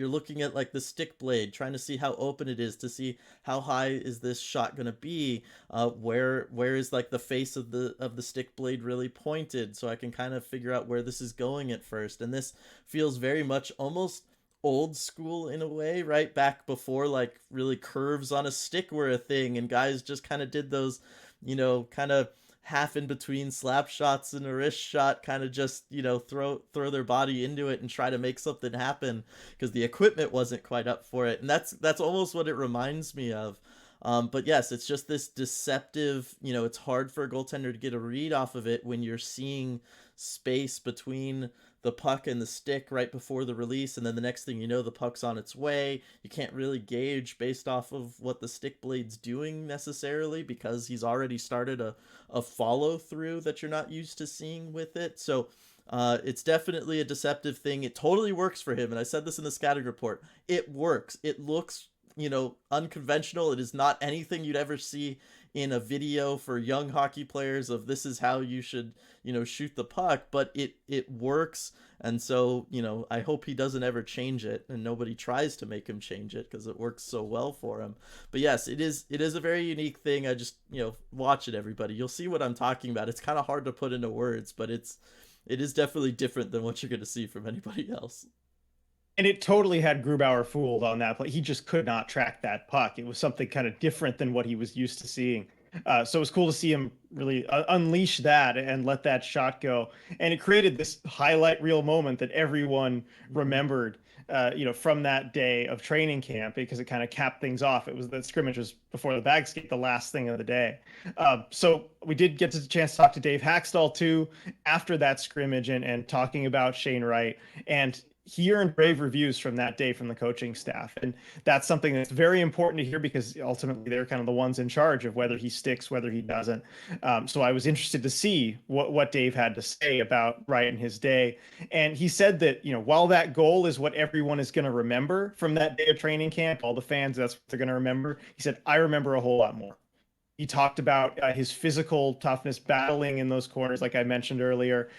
looking at like the stick blade, trying to see how open it is, to see how high is this shot going to be, where is like the face of the stick blade really pointed, so I can kind of figure out where this is going at first. And this feels very much almost old school in a way, right? Back before like really curves on a stick were a thing, and guys just kind of did those, kind of half in between slap shots and a wrist shot, kind of just, throw their body into it and try to make something happen because the equipment wasn't quite up for it. And that's almost what it reminds me of. But yes, it's just this deceptive, it's hard for a goaltender to get a read off of it when you're seeing space between the puck and the stick right before the release, and then the next thing you know, the puck's on its way. You can't really gauge based off of what the stick blade's doing necessarily, because he's already started a follow through that you're not used to seeing with it. So it's definitely a deceptive thing. It totally works for him, and I said this in the scouting report. It works. It looks, unconventional. It is not anything you'd ever see in a video for young hockey players of this is how you should, shoot the puck, but it works. And so, I hope he doesn't ever change it, and nobody tries to make him change it, because it works so well for him. But yes, it is a very unique thing. I just, watch it, everybody. You'll see what I'm talking about. It's kind of hard to put into words, but it is definitely different than what you're going to see from anybody else. And it totally had Grubauer fooled on that play. He just could not track that puck. It was something kind of different than what he was used to seeing. So it was cool to see him really unleash that and let that shot go. And it created this highlight reel moment that everyone Mhm. remembered, from that day of training camp because it kind of capped things off. It was the scrimmage was before the bag skate, the last thing of the day. So we did get a chance to talk to Dave Hackstall too after that scrimmage and talking about Shane Wright. And he earned rave reviews from that day from the coaching staff. And that's something that's very important to hear because ultimately they're kind of the ones in charge of whether he sticks, whether he doesn't. So I was interested to see what Dave had to say about Wright and his day. And he said that, while that goal is what everyone is going to remember from that day of training camp, all the fans, that's what they're going to remember. He said, I remember a whole lot more. He talked about his physical toughness, battling in those corners, like I mentioned earlier.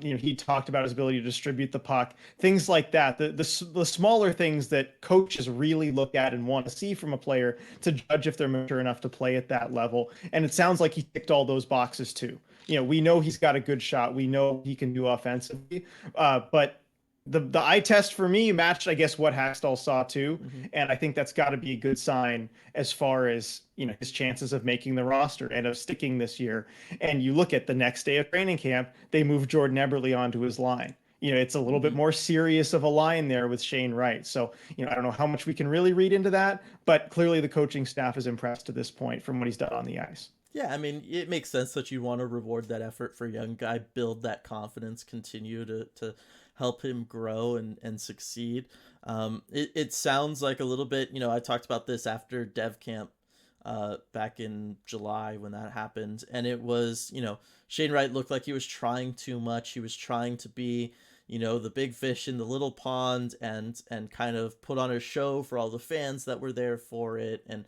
He talked about his ability to distribute the puck, things like that. The smaller things that coaches really look at and want to see from a player to judge if they're mature enough to play at that level. And it sounds like he ticked all those boxes too. We know he's got a good shot. We know he can do offensively, but the eye test for me matched, I guess, what Hackstall saw too, Mhm. and I think that's got to be a good sign as far as his chances of making the roster and of sticking this year. And you look at the next day of training camp, they move Jordan Eberle onto his line. It's a little bit Mhm. more serious of a line there with Shane Wright. So I don't know how much we can really read into that, but clearly the coaching staff is impressed to this point from what he's done on the ice. Yeah, I mean, it makes sense that you want to reward that effort for a young guy, build that confidence, continue to help him grow and succeed. It sounds like a little bit, I talked about this after Dev Camp back in July when that happened. And it was, Shane Wright looked like he was trying too much. He was trying to be, the big fish in the little pond and kind of put on a show for all the fans that were there for it. And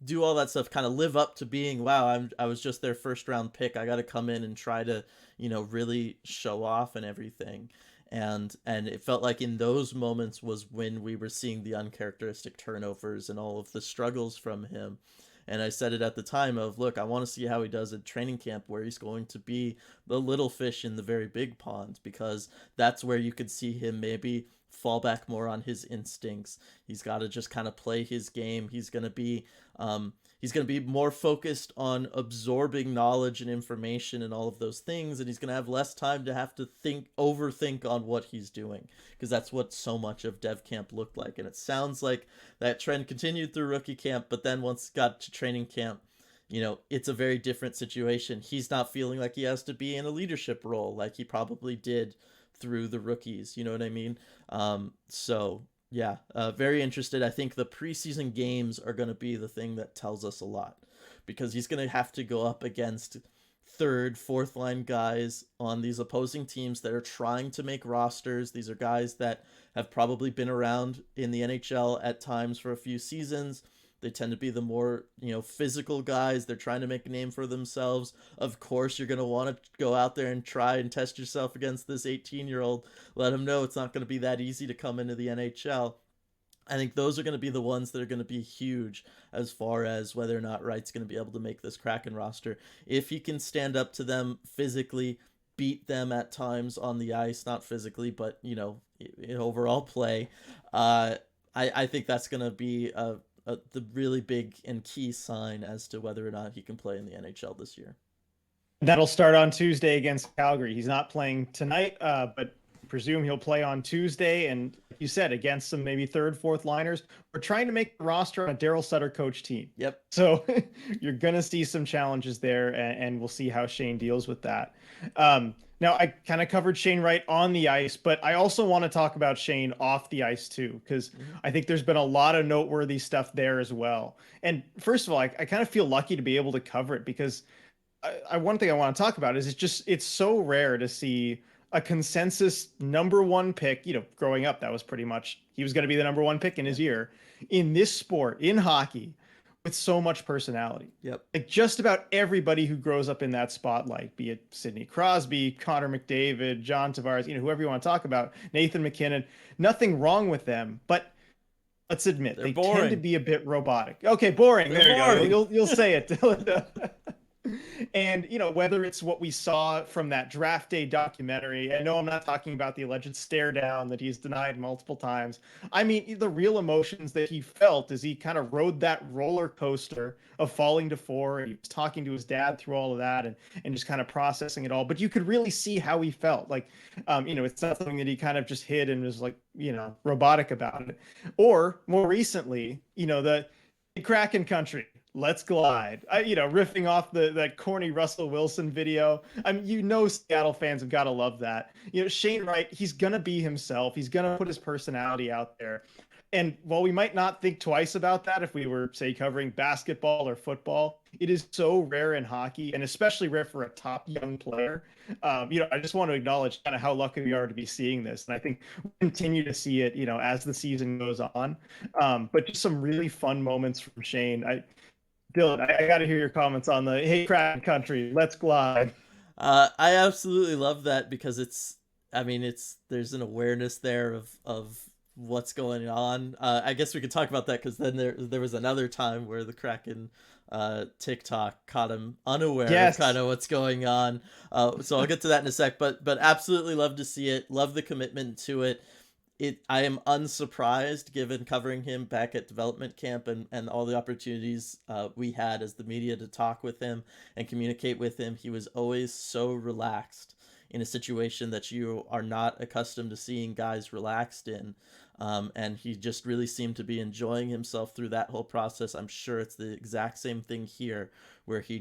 do all that stuff, kind of live up to being, wow, I was just their first round pick, I got to come in and try to really show off and everything. And it felt like in those moments was when we were seeing the uncharacteristic turnovers and all of the struggles from him. And I said it at the time of, look, I want to see how he does at training camp where he's going to be the little fish in the very big pond, because that's where you could see him maybe fall back more on his instincts. He's got to just kind of play his game. He's going to be more focused on absorbing knowledge and information and all of those things, and he's going to have less time to have to overthink on what he's doing, because that's what so much of dev camp looked like. And it sounds like that trend continued through rookie camp, but then once it got to training camp, it's a very different situation. He's not feeling like he has to be in a leadership role like he probably did through the rookies. You know what I mean? So yeah, very interested. I think the preseason games are going to be the thing that tells us a lot, because he's going to have to go up against third, fourth line guys on these opposing teams that are trying to make rosters. These are guys that have probably been around in the NHL at times for a few seasons. They tend to be the more, physical guys. They're trying to make a name for themselves. Of course, you're going to want to go out there and try and test yourself against this 18-year-old. Let him know it's not going to be that easy to come into the NHL. I think those are going to be the ones that are going to be huge as far as whether or not Wright's going to be able to make this Kraken roster. If he can stand up to them physically, beat them at times on the ice, not physically, but, in overall play, I think that's going to be the really big and key sign as to whether or not he can play in the NHL this year. That'll start on Tuesday against Calgary. He's not playing tonight, but I presume he'll play on Tuesday. And like you said, against some maybe third, fourth liners. We're trying to make the roster on a Daryl Sutter coach team. Yep. So you're going to see some challenges there, and we'll see how Shane deals with that. Now, I kind of covered Shane Wright on the ice, but I also want to talk about Shane off the ice too, because I think there's been a lot of noteworthy stuff there as well. And first of all, I kind of feel lucky to be able to cover it because one thing I want to talk about is it's so rare to see a consensus number one pick. Growing up, that was pretty much he was going to be the number one pick in his year in this sport, in hockey, with so much personality. Yep. Like just about everybody who grows up in that spotlight, be it Sidney Crosby, Connor McDavid, John Tavares, whoever you want to talk about, Nathan McKinnon, nothing wrong with them, but let's admit They're they boring. tend to be a bit robotic. Okay, boring. They're There you boring. go. You'll say it. And, whether it's what we saw from that draft day documentary, I know I'm not talking about the alleged stare down that he's denied multiple times. I mean, the real emotions that he felt as he kind of rode that roller coaster of falling to four. And he was talking to his dad through all of that and just kind of processing it all. But you could really see how he felt. Like, it's not something that he kind of just hid and was like, robotic about it. Or more recently, the Kraken country. Let's glide. Riffing off that corny Russell Wilson video. I mean, Seattle fans have got to love that. Shane Wright, he's gonna be himself. He's gonna put his personality out there. And while we might not think twice about that if we were, say, covering basketball or football, it is so rare in hockey, and especially rare for a top young player. I just want to acknowledge kind of how lucky we are to be seeing this, and I think we'll continue to see it, as the season goes on. But just some really fun moments from Shane. Dylan, I got to hear your comments on the "Hey Kraken Country, let's glide." I absolutely love that because I mean, there's an awareness there of what's going on. I guess we could talk about that because then there was another time where the Kraken TikTok caught him unaware of kind of what's going on. So I'll get to that in a sec. But absolutely love to see it. Love the commitment to it. I am unsurprised given covering him back at development camp and all the opportunities we had as the media to talk with him and communicate with him. He was always so relaxed in a situation that you are not accustomed to seeing guys relaxed in. And he just really seemed to be enjoying himself through that whole process. I'm sure it's the exact same thing here where he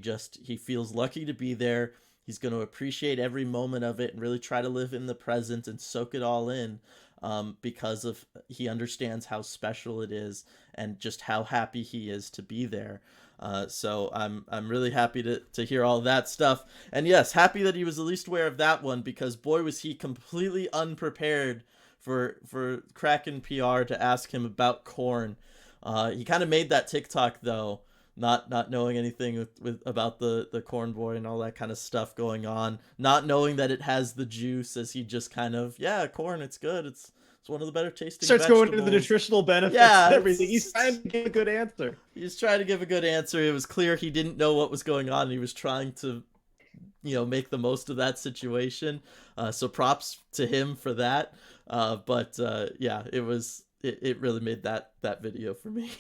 feels lucky to be there. He's going to appreciate every moment of it and really try to live in the present and soak it all in. Because he understands how special it is and just how happy he is to be there. So I'm really happy to hear all that stuff. And yes, happy that he was at least aware of that one because boy was he completely unprepared for Kraken PR to ask him about corn. He kind of made that TikTok though, not knowing anything about the corn boy and all that kind of stuff going on, not knowing that it has the juice, as he just kind of corn, it's good, it's one of the better tasting starts vegetables. Going into the nutritional benefits and everything. He's trying to give a good answer. He's trying to give a good answer. It was clear he didn't know what was going on. He was trying to make the most of that situation. So props to him for that. But it really made that video for me.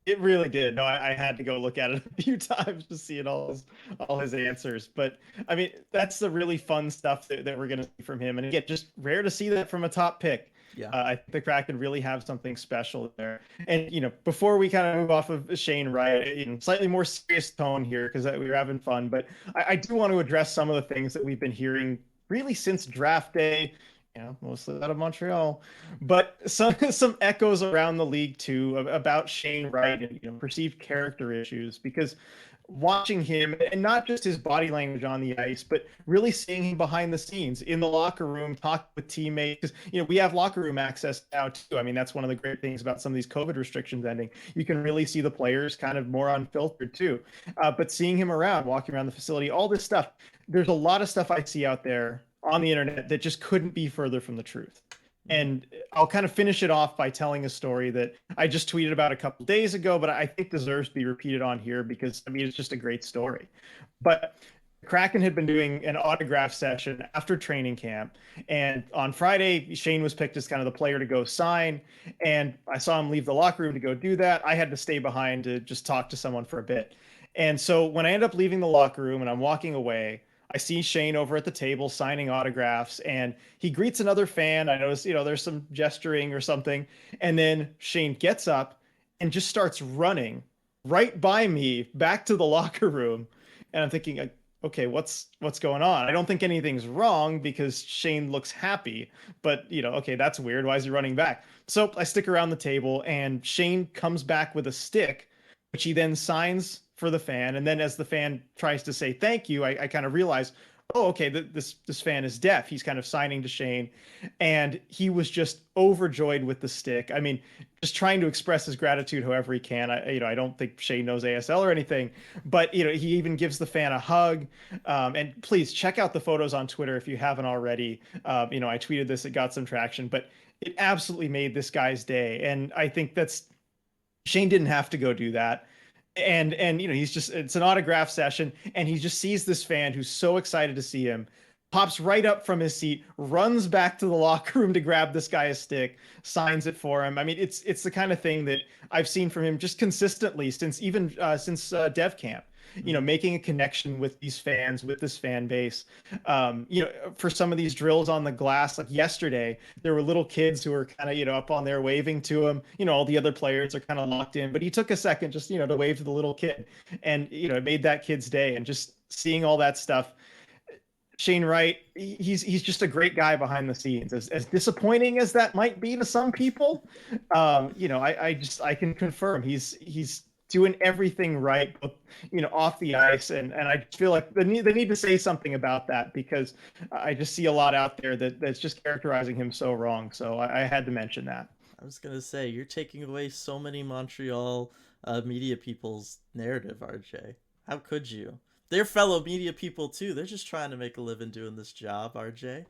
It really did. No, I had to go look at it a few times to see all his answers. But I mean, that's the really fun stuff that we're going to see from him. And again, just rare to see that from a top pick. Yeah, I think the Kraken really have something special there. And before we kind of move off of Shane Wright, slightly more serious tone here because we were having fun. But I do want to address some of the things that we've been hearing really since draft day. Mostly out of Montreal, but some echoes around the league too about Shane Wright and perceived character issues. Because watching him, and not just his body language on the ice, but really seeing him behind the scenes in the locker room, talking with teammates, because we have locker room access now too. I mean, that's one of the great things about some of these COVID restrictions ending. You can really see the players kind of more unfiltered too. But seeing him around, walking around the facility, all this stuff, there's a lot of stuff I see out there on the internet that just couldn't be further from the truth. And I'll kind of finish it off by telling a story that I just tweeted about a couple days ago, but I think deserves to be repeated on here because, I mean, it's just a great story. But Kraken had been doing an autograph session after training camp. And on Friday, Shane was picked as kind of the player to go sign. And I saw him leave the locker room to go do that. I had to stay behind to just talk to someone for a bit. And so when I end up leaving the locker room and I'm walking away, I see Shane over at the table signing autographs, and he greets another fan. I notice, there's some gesturing or something. And then Shane gets up and just starts running right by me back to the locker room. And I'm thinking, okay, what's going on? I don't think anything's wrong because Shane looks happy, but okay, that's weird. Why is he running back? So I stick around the table and Shane comes back with a stick, which he then signs for the fan. And then as the fan tries to say thank you, I kind of realize, oh, okay, this fan is deaf. He's kind of signing to Shane. And he was just overjoyed with the stick. I mean, just trying to express his gratitude however he can. I don't think Shane knows ASL or anything, but he even gives the fan a hug. And please check out the photos on Twitter if you haven't already. I tweeted this, it got some traction, but it absolutely made this guy's day. And I think Shane didn't have to go do that. And he's just, it's an autograph session, and he just sees this fan who's so excited to see him, pops right up from his seat, runs back to the locker room to grab this guy a stick, signs it for him. I mean, it's the kind of thing that I've seen from him just consistently since dev camp. Making a connection with these fans, with this fan base. For some of these drills on the glass, like yesterday, there were little kids who were kind of, up on there waving to him. All the other players are kind of locked in, but he took a second just, to wave to the little kid, and, it made that kid's day. And just seeing all that stuff. Shane Wright, he's just a great guy behind the scenes. As disappointing as that might be to some people, I can confirm he's doing everything right, off the ice, and I feel like they need to say something about that, because I just see a lot out there that's just characterizing him so wrong. So I had to mention that. I was gonna say, you're taking away so many Montreal media people's narrative, RJ. How could you? They're fellow media people too. They're just trying to make a living doing this job, RJ.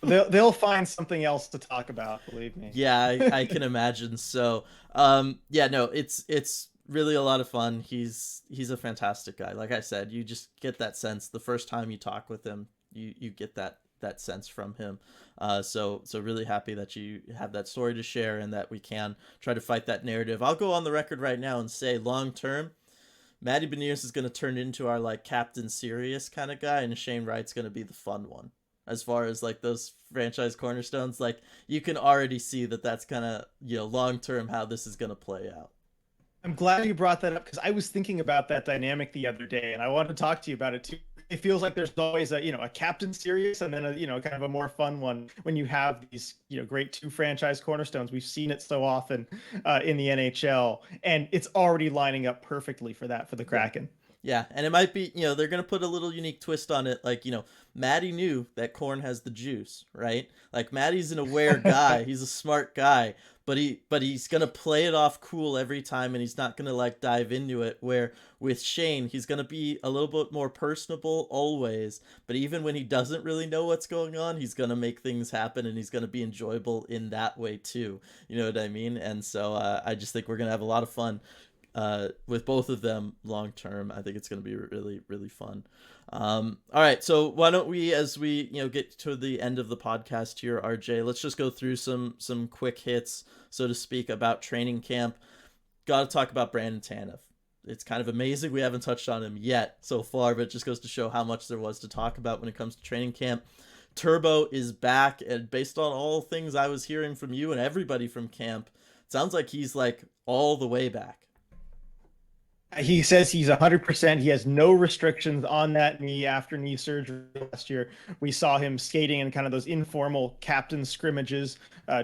They'll find something else to talk about, believe me. Yeah, I can imagine. So, yeah, no, it's really a lot of fun. He's a fantastic guy. Like I said, you just get that sense the first time you talk with him. You get that sense from him. So really happy that you have that story to share, and that we can try to fight that narrative. I'll go on the record right now and say, long term, Maddie Veneers is going to turn into our like Captain Serious kind of guy, and Shane Wright's going to be the fun one. As far as like those franchise cornerstones, like you can already see that that's kind of, long term how this is going to play out. I'm glad you brought that up, because I was thinking about that dynamic the other day, and I wanted to talk to you about it too. It feels like there's always a Captain Serious, and then a kind of a more fun one when you have these great two franchise cornerstones. We've seen it so often in the NHL, and it's already lining up perfectly for the Kraken. Yeah, and it might be, they're going to put a little unique twist on it. Like, Maddie knew that corn has the juice, right? Like, Maddie's an aware guy. He's a smart guy, but he's going to play it off cool every time, and he's not going to, like, dive into it. Where with Shane, he's going to be a little bit more personable always, but even when he doesn't really know what's going on, he's going to make things happen, and he's going to be enjoyable in that way, too. You know what I mean? And so I just think we're going to have a lot of fun with both of them long term. I think it's going to be really, really fun. All right, so why don't we, as we get to the end of the podcast here, RJ, let's just go through some quick hits, so to speak, about training camp. Got to talk about Brandon Tanev. It's kind of amazing we haven't touched on him yet so far, but it just goes to show how much there was to talk about when it comes to training camp. Turbo is back, and based on all things I was hearing from you and everybody from camp, it sounds like he's like all the way back. He says he's 100%. He has no restrictions on that knee after knee surgery last year. We saw him skating in kind of those informal captain scrimmages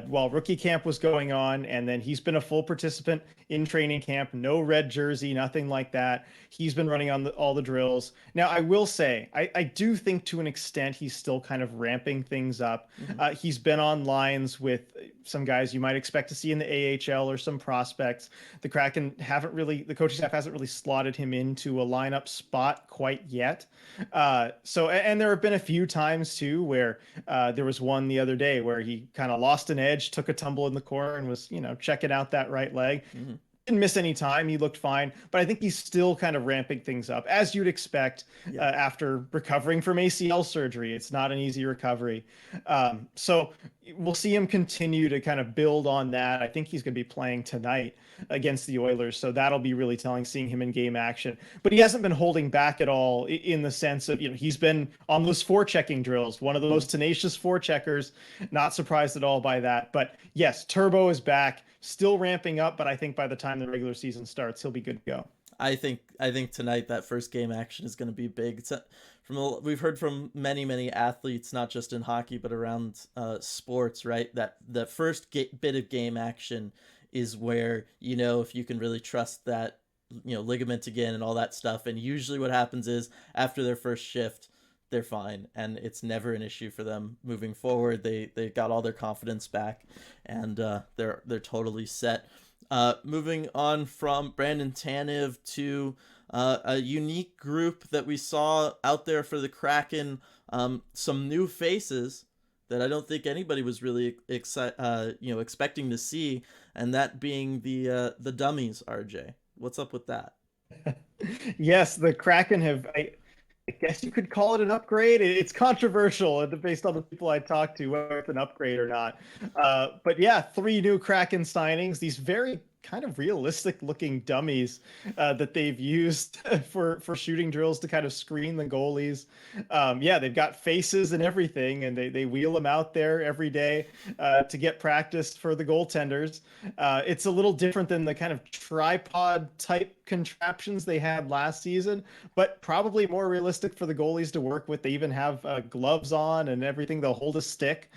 while rookie camp was going on. And then he's been a full participant in training camp. No red jersey, nothing like that. He's been running on all the drills. Now, I will say, I do think to an extent he's still kind of ramping things up. Mm-hmm. He's been on lines with some guys you might expect to see in the AHL or some prospects. The Kraken the coaching staff hasn't really slotted him into a lineup spot quite yet. And there have been a few times too where there was one the other day where he kind of lost an edge, took a tumble in the corner, and was checking out that right leg. Mm-hmm. Didn't miss any time. He looked fine, but I think he's still kind of ramping things up, as you'd expect after recovering from ACL surgery. It's not an easy recovery. So we'll see him continue to kind of build on that. I think he's going to be playing tonight against the Oilers, so that'll be really telling, seeing him in game action. But he hasn't been holding back at all in the sense of, he's been on those forechecking drills, one of the most tenacious forecheckers. Not surprised at all by that. But yes, Turbo is back, still ramping up, but I think by the time the regular season starts, he'll be good to go. I think tonight that first game action is going to be big. We've heard from many athletes, not just in hockey but around sports, right? That the first bit of game action is where if you can really trust that ligament again and all that stuff. And usually what happens is after their first shift, they're fine, and it's never an issue for them moving forward. They got all their confidence back, and they're totally set. Moving on from Brandon Tanev to a unique group that we saw out there for the Kraken, some new faces that I don't think anybody was really expecting to see, and that being the dummies. RJ, what's up with that? Yes, the Kraken have. I guess you could call it an upgrade. It's controversial based on the people I talk to, whether it's an upgrade or not. But yeah, three new Kraken signings. These very kind of realistic looking dummies that they've used for shooting drills to kind of screen the goalies. Yeah, they've got faces and everything, and they wheel them out there every day to get practice for the goaltenders. It's a little different than the kind of tripod type contraptions they had last season, but probably more realistic for the goalies to work with. They even have gloves on and everything. They'll hold a stick.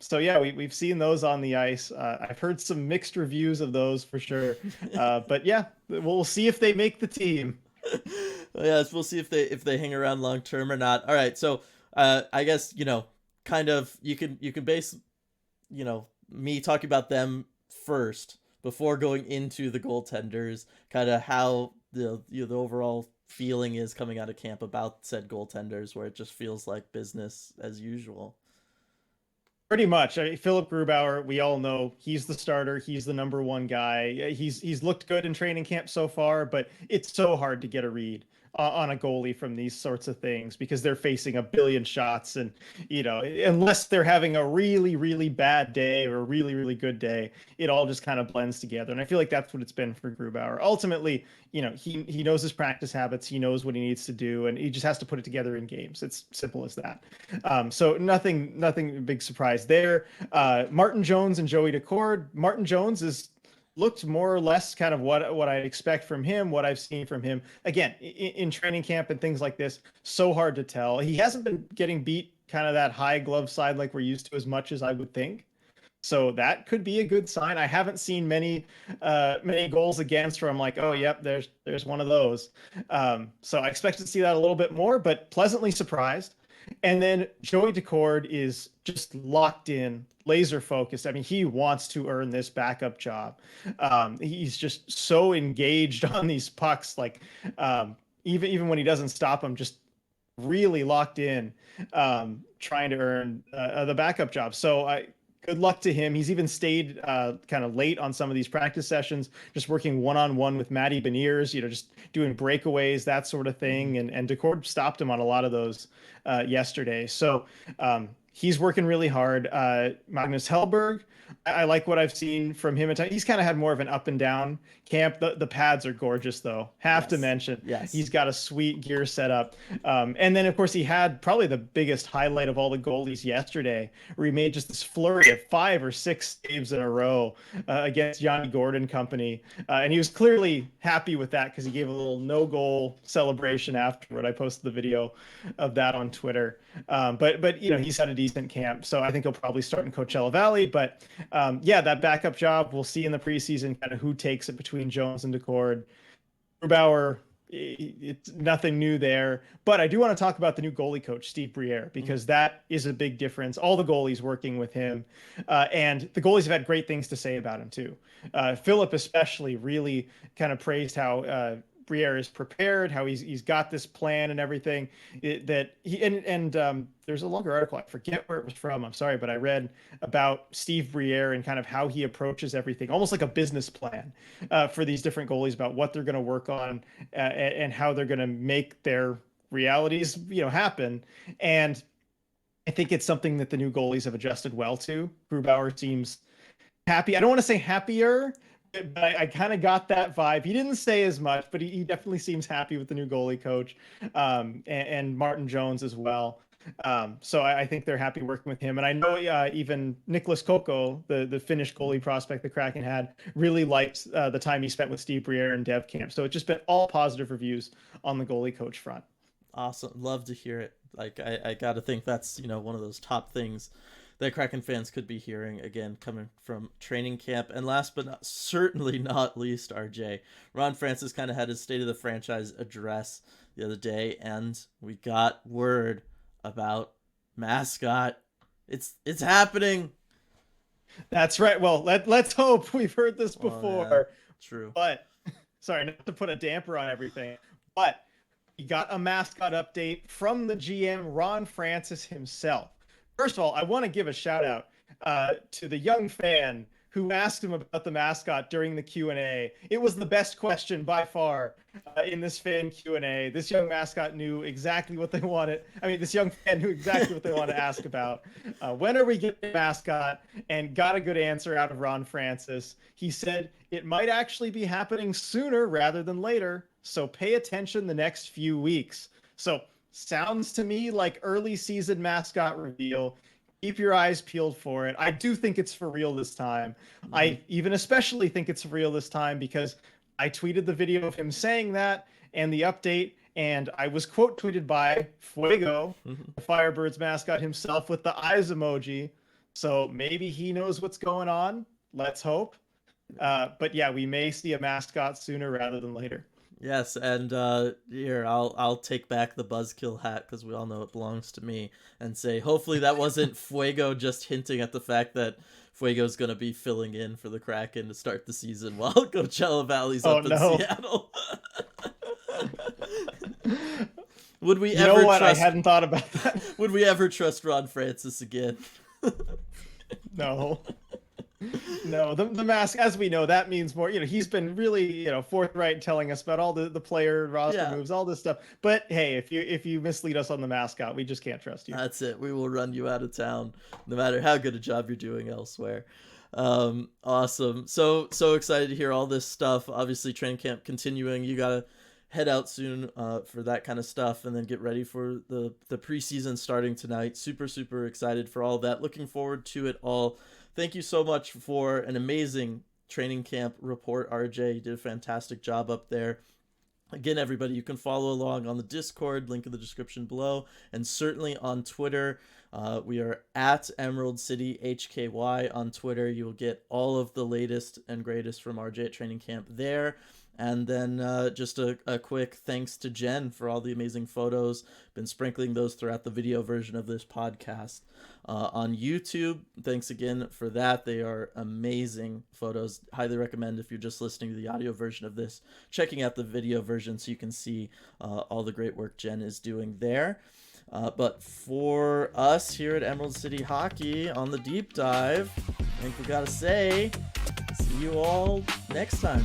So yeah, we've seen those on the ice. I've heard some mixed reviews of those for sure. But yeah, we'll see if they make the team. Yes, we'll see if they hang around long term or not. All right, so I guess kind of you can base me talking about them first before going into the goaltenders, kind of how the overall feeling is coming out of camp about said goaltenders, where it just feels like business as usual. Pretty much. Philip Grubauer, we all know he's the starter. He's the number one guy. He's looked good in training camp so far, but it's so hard to get a read on a goalie from these sorts of things because they're facing a billion shots, and unless they're having a really really bad day or a really really good day, it all just kind of blends together. And I feel like that's what it's been for Grubauer. Ultimately, he knows his practice habits, he knows what he needs to do, and he just has to put it together in games. It's simple as that. So nothing big surprise there. Martin Jones and Joey Decord. Martin Jones is looked more or less kind of what I expect from him, what I've seen from him. Again, in training camp and things like this, so hard to tell. He hasn't been getting beat kind of that high glove side like we're used to as much as I would think. So that could be a good sign. I haven't seen many goals against where I'm like, oh, yep, there's one of those. So I expect to see that a little bit more, but pleasantly surprised. And then Joey Decord is just locked in, laser focused. I mean, he wants to earn this backup job. He's just so engaged on these pucks, like even when he doesn't stop them, just really locked in, trying to earn the backup job. So good luck to him. He's even stayed kind of late on some of these practice sessions, just working one-on-one with Maddie Veneers, just doing breakaways, that sort of thing. And Decord stopped him on a lot of those yesterday. So he's working really hard. Magnus Hellberg, I like what I've seen from him. He's kind of had more of an up and down camp. The pads are gorgeous, though. Have to mention, Yes. He's got a sweet gear setup. And then, of course, he had probably the biggest highlight of all the goalies yesterday, where he made just this flurry of 5 or 6 saves in a row against Yani Gord and company. And he was clearly happy with that because he gave a little no-goal celebration afterward. I posted the video of that on Twitter. But he's had a decent camp, so I think he'll probably start in Coachella Valley. But yeah, that backup job, we'll see in the preseason kind of who takes it between Jones and Decord. Grubauer, it's nothing new there. But I do want to talk about the new goalie coach, Steve Briere, because that is a big difference. All the goalies working with him, and the goalies have had great things to say about him too. Philip especially really kind of praised how Briere is prepared, how he's got this plan and everything. There's a longer article, I forget where it was from, I'm sorry, but I read about Steve Briere and kind of how he approaches everything, almost like a business plan for these different goalies about what they're going to work on and how they're going to make their realities happen. And I think it's something that the new goalies have adjusted well to. Grubauer seems happy. I don't want to say happier, but I kind of got that vibe. He didn't say as much, but he definitely seems happy with the new goalie coach, and Martin Jones as well. So I think they're happy working with him. And I know even Nicholas Koko, the Finnish goalie prospect the Kraken had, really liked the time he spent with Steve Briere and Dev Camp. So it's just been all positive reviews on the goalie coach front. Awesome. Love to hear it. Like I gotta think that's one of those top things that Kraken fans could be hearing, again, coming from training camp. And last but certainly not least, RJ, Ron Francis kind of had his state of the franchise address the other day, and we got word about Mascot. It's happening. That's right. Well, let's hope. We've heard this before. Oh, yeah. True. But sorry, not to put a damper on everything, but you got a Mascot update from the GM, Ron Francis himself. First of all, I want to give a shout out to the young fan who asked him about the mascot during the Q&A. It was the best question by far in this fan Q&A. This young mascot knew exactly what they wanted. I mean, this young fan knew exactly what they wanted to ask about. When are we getting a mascot? And got a good answer out of Ron Francis. He said it might actually be happening sooner rather than later, so pay attention the next few weeks. So sounds to me like early season mascot reveal. Keep your eyes peeled for it. I do think it's for real this time. Mm-hmm. I even especially think it's for real this time because I tweeted the video of him saying that and the update, and I was quote tweeted by Fuego, the Firebirds mascot himself, with the eyes emoji. So maybe he knows what's going on. Let's hope. But yeah, we may see a mascot sooner rather than later. Yes, and here I'll take back the buzzkill hat because we all know it belongs to me, and say hopefully that wasn't Fuego just hinting at the fact that Fuego's going to be filling in for the Kraken to start the season while Coachella Valley's up in Seattle. Would we ever know what? trust... I hadn't thought about that. Would we ever trust Ron Francis again? No. No, the mask, as we know, that means more. He's been really, forthright telling us about all the player roster moves, all this stuff. But hey, if you mislead us on the mascot, we just can't trust you. That's it. We will run you out of town, no matter how good a job you're doing elsewhere. Awesome. So excited to hear all this stuff. Obviously, training camp continuing. You gotta head out soon for that kind of stuff, and then get ready for the preseason starting tonight. Super excited for all that. Looking forward to it all. Thank you so much for an amazing training camp report, RJ. You did a fantastic job up there. Again, everybody, you can follow along on the Discord, link in the description below, and certainly on Twitter. We are at Emerald City HKY on Twitter. You will get all of the latest and greatest from RJ at training camp there. And then just a quick thanks to Jen for all the amazing photos. Been sprinkling those throughout the video version of this podcast on YouTube. Thanks again for that. They are amazing photos. Highly recommend, if you're just listening to the audio version of this, checking out the video version so you can see all the great work Jen is doing there. But for us here at Emerald City Hockey on the Deep Dive, I think we got to say, see you all next time.